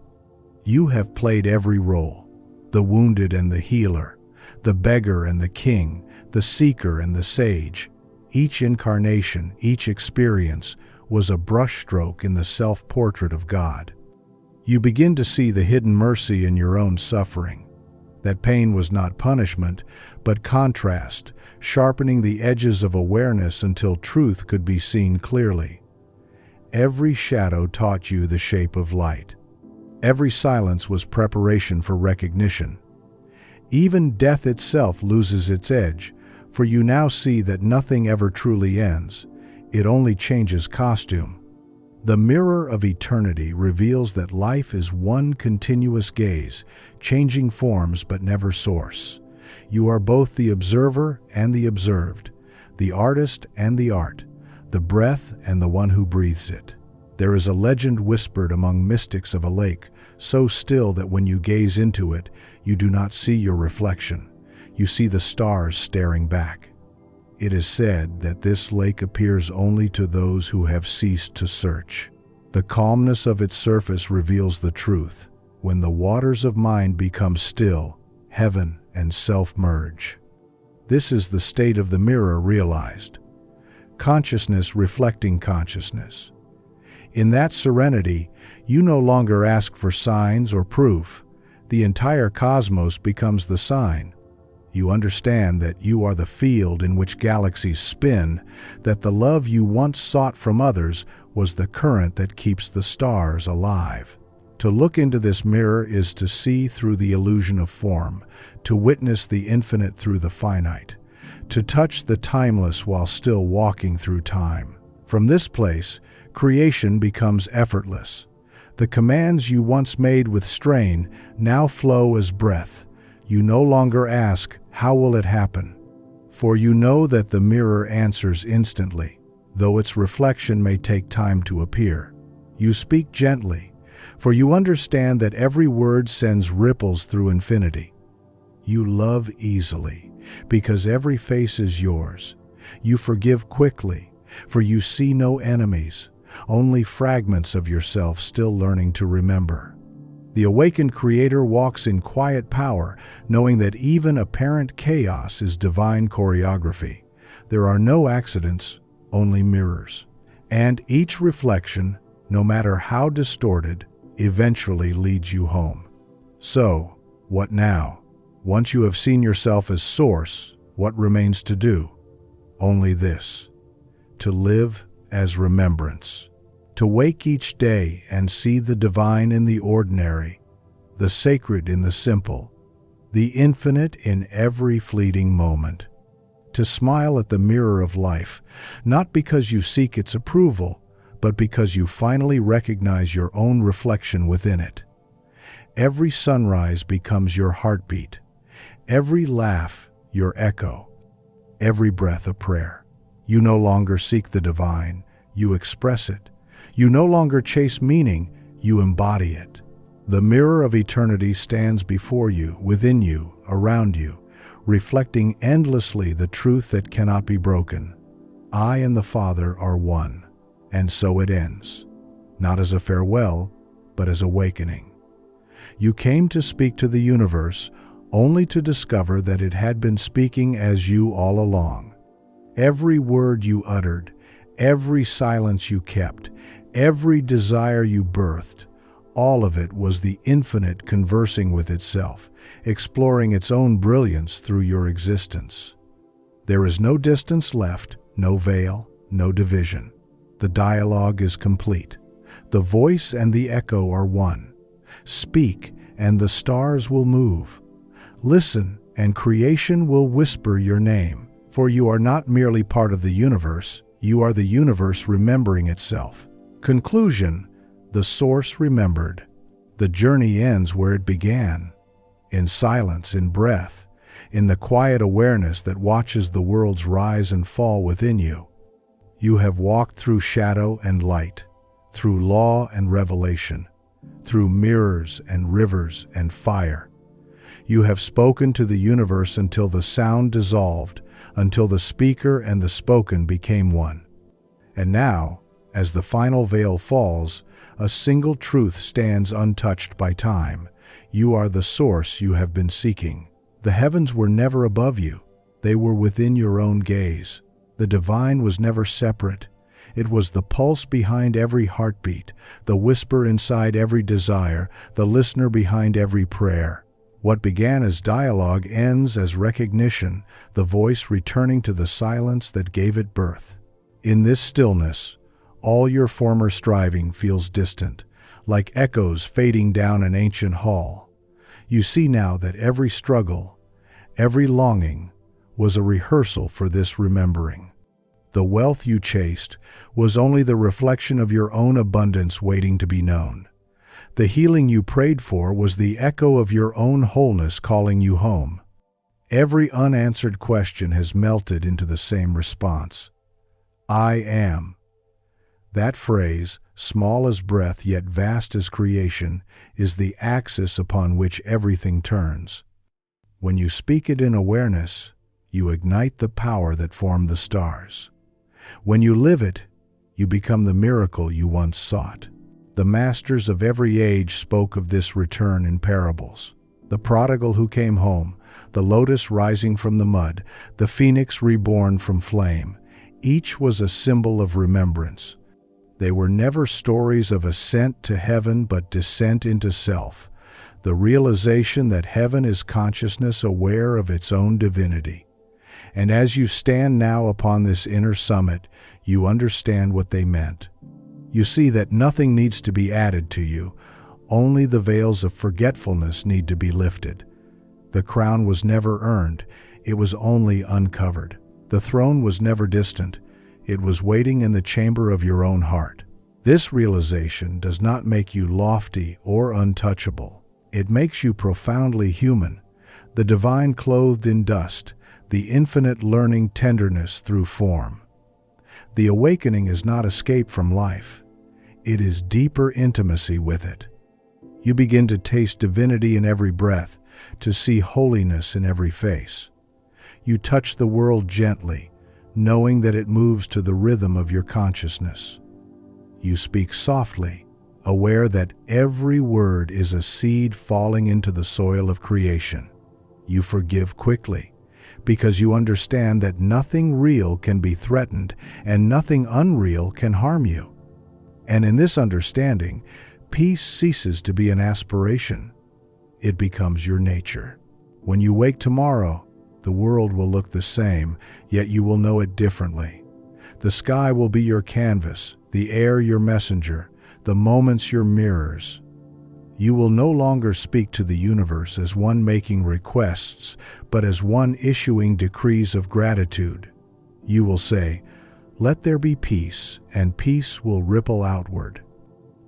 You have played every role, the wounded and the healer, the beggar and the king, the seeker and the sage. Each incarnation, each experience was a brushstroke in the self-portrait of God. You begin to see the hidden mercy in your own suffering. That pain was not punishment, but contrast, sharpening the edges of awareness until truth could be seen clearly. Every shadow taught you the shape of light. Every silence was preparation for recognition. Even death itself loses its edge, for you now see that nothing ever truly ends. It only changes costume. The mirror of eternity reveals that life is one continuous gaze, changing forms but never source. You are both the observer and the observed, the artist and the art, the breath and the one who breathes it. There is a legend whispered among mystics of a lake, so still that when you gaze into it, you do not see your reflection. You see the stars staring back. It is said that this lake appears only to those who have ceased to search. The calmness of its surface reveals the truth. When the waters of mind become still, heaven and self merge. This is the state of the mirror realized. Consciousness reflecting consciousness. In that serenity, you no longer ask for signs or proof. The entire cosmos becomes the sign. You understand that you are the field in which galaxies spin, that the love you once sought from others was the current that keeps the stars alive. To look into this mirror is to see through the illusion of form, to witness the infinite through the finite, to touch the timeless while still walking through time. From this place, creation becomes effortless. The commands you once made with strain now flow as breath. You no longer ask, "How will it happen?" For you know that the mirror answers instantly, though its reflection may take time to appear. You speak gently, for you understand that every word sends ripples through infinity. You love easily, because every face is yours. You forgive quickly, for you see no enemies, only fragments of yourself still learning to remember. The awakened creator walks in quiet power, knowing that even apparent chaos is divine choreography. There are no accidents, only mirrors. And each reflection, no matter how distorted, eventually leads you home. So, what now? Once you have seen yourself as source, what remains to do? Only this: to live as remembrance. To wake each day and see the divine in the ordinary, the sacred in the simple, the infinite in every fleeting moment. To smile at the mirror of life, not because you seek its approval, but because you finally recognize your own reflection within it. Every sunrise becomes your heartbeat, every laugh your echo, every breath a prayer. You no longer seek the divine, you express it. You no longer chase meaning, you embody it. The mirror of eternity stands before you, within you, around you, reflecting endlessly the truth that cannot be broken. I and the Father are one, and so it ends. Not as a farewell, but as awakening. You came to speak to the universe, only to discover that it had been speaking as you all along. Every word you uttered, every silence you kept, every desire you birthed, all of it was the infinite conversing with itself, exploring its own brilliance through your existence. There is no distance left, no veil, no division. The dialogue is complete. The voice and the echo are one. Speak, and the stars will move. Listen, and creation will whisper your name. For you are not merely part of the universe, you are the universe remembering itself. Conclusion: the source remembered. The journey ends where it began, in silence, in breath, in the quiet awareness that watches the worlds rise and fall within you. You have walked through shadow and light, through law and revelation, through mirrors and rivers and fire. You have spoken to the universe until the sound dissolved, until the speaker and the spoken became one. And now, as the final veil falls, a single truth stands untouched by time. You are the source you have been seeking. The heavens were never above you. They were within your own gaze. The divine was never separate. It was the pulse behind every heartbeat, the whisper inside every desire, the listener behind every prayer. What began as dialogue ends as recognition, the voice returning to the silence that gave it birth. In this stillness, all your former striving feels distant, like echoes fading down an ancient hall. You see now that every struggle, every longing, was a rehearsal for this remembering. The wealth you chased was only the reflection of your own abundance waiting to be known. The healing you prayed for was the echo of your own wholeness calling you home. Every unanswered question has melted into the same response: I am. That phrase, small as breath yet vast as creation, is the axis upon which everything turns. When you speak it in awareness, you ignite the power that formed the stars. When you live it, you become the miracle you once sought. The masters of every age spoke of this return in parables. The prodigal who came home, the lotus rising from the mud, the phoenix reborn from flame. Each was a symbol of remembrance. They were never stories of ascent to heaven but descent into self, the realization that heaven is consciousness aware of its own divinity. And as you stand now upon this inner summit, you understand what they meant. You see that nothing needs to be added to you, only the veils of forgetfulness need to be lifted. The crown was never earned, it was only uncovered. The throne was never distant, it was waiting in the chamber of your own heart. This realization does not make you lofty or untouchable. It makes you profoundly human, the divine clothed in dust, the infinite learning tenderness through form. The awakening is not escape from life. It is deeper intimacy with it. You begin to taste divinity in every breath, to see holiness in every face. You touch the world gently, knowing that it moves to the rhythm of your consciousness. You speak softly, aware that every word is a seed falling into the soil of creation. You forgive quickly, because you understand that nothing real can be threatened and nothing unreal can harm you. And in this understanding, peace ceases to be an aspiration. It becomes your nature. When you wake tomorrow, the world will look the same, yet you will know it differently. The sky will be your canvas, the air your messenger, the moments your mirrors. You will no longer speak to the universe as one making requests, but as one issuing decrees of gratitude. You will say, "Let there be peace," and peace will ripple outward.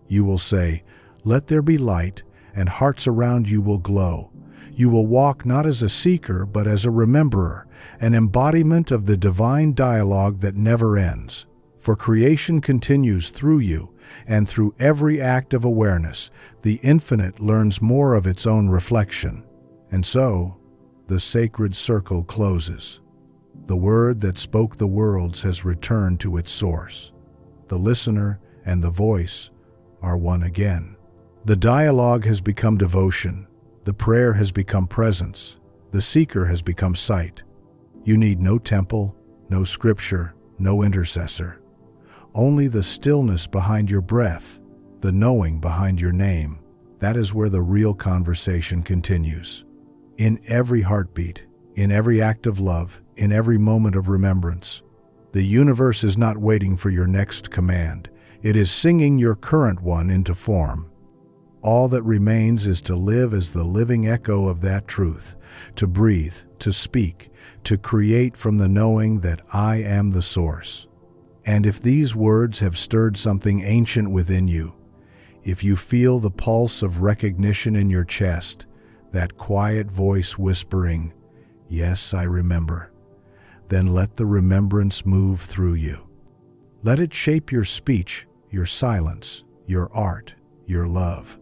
You will say, "Let there be light," and hearts around you will glow. You will walk not as a seeker, but as a rememberer, an embodiment of the divine dialogue that never ends. For creation continues through you, and through every act of awareness, the infinite learns more of its own reflection. And so, the sacred circle closes. The word that spoke the worlds has returned to its source. The listener and the voice are one again. The dialogue has become devotion. The prayer has become presence. The seeker has become sight. You need no temple, no scripture, no intercessor. Only the stillness behind your breath, the knowing behind your name. That is where the real conversation continues. In every heartbeat, in every act of love, in every moment of remembrance. The universe is not waiting for your next command. It is singing your current one into form. All that remains is to live as the living echo of that truth, to breathe, to speak, to create from the knowing that I am the source. And if these words have stirred something ancient within you, if you feel the pulse of recognition in your chest, that quiet voice whispering, "Yes, I remember," then let the remembrance move through you. Let it shape your speech, your silence, your art, your love.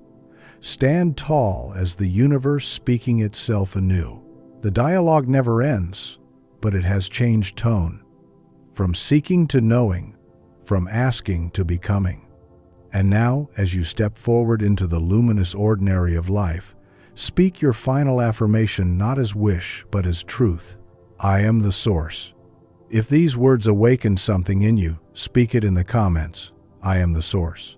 Stand tall as the universe speaking itself anew. The dialogue never ends, but it has changed tone. From seeking to knowing, from asking to becoming. And now, as you step forward into the luminous ordinary of life, speak your final affirmation not as wish, but as truth. I am the source. If these words awaken something in you, speak it in the comments. I am the source.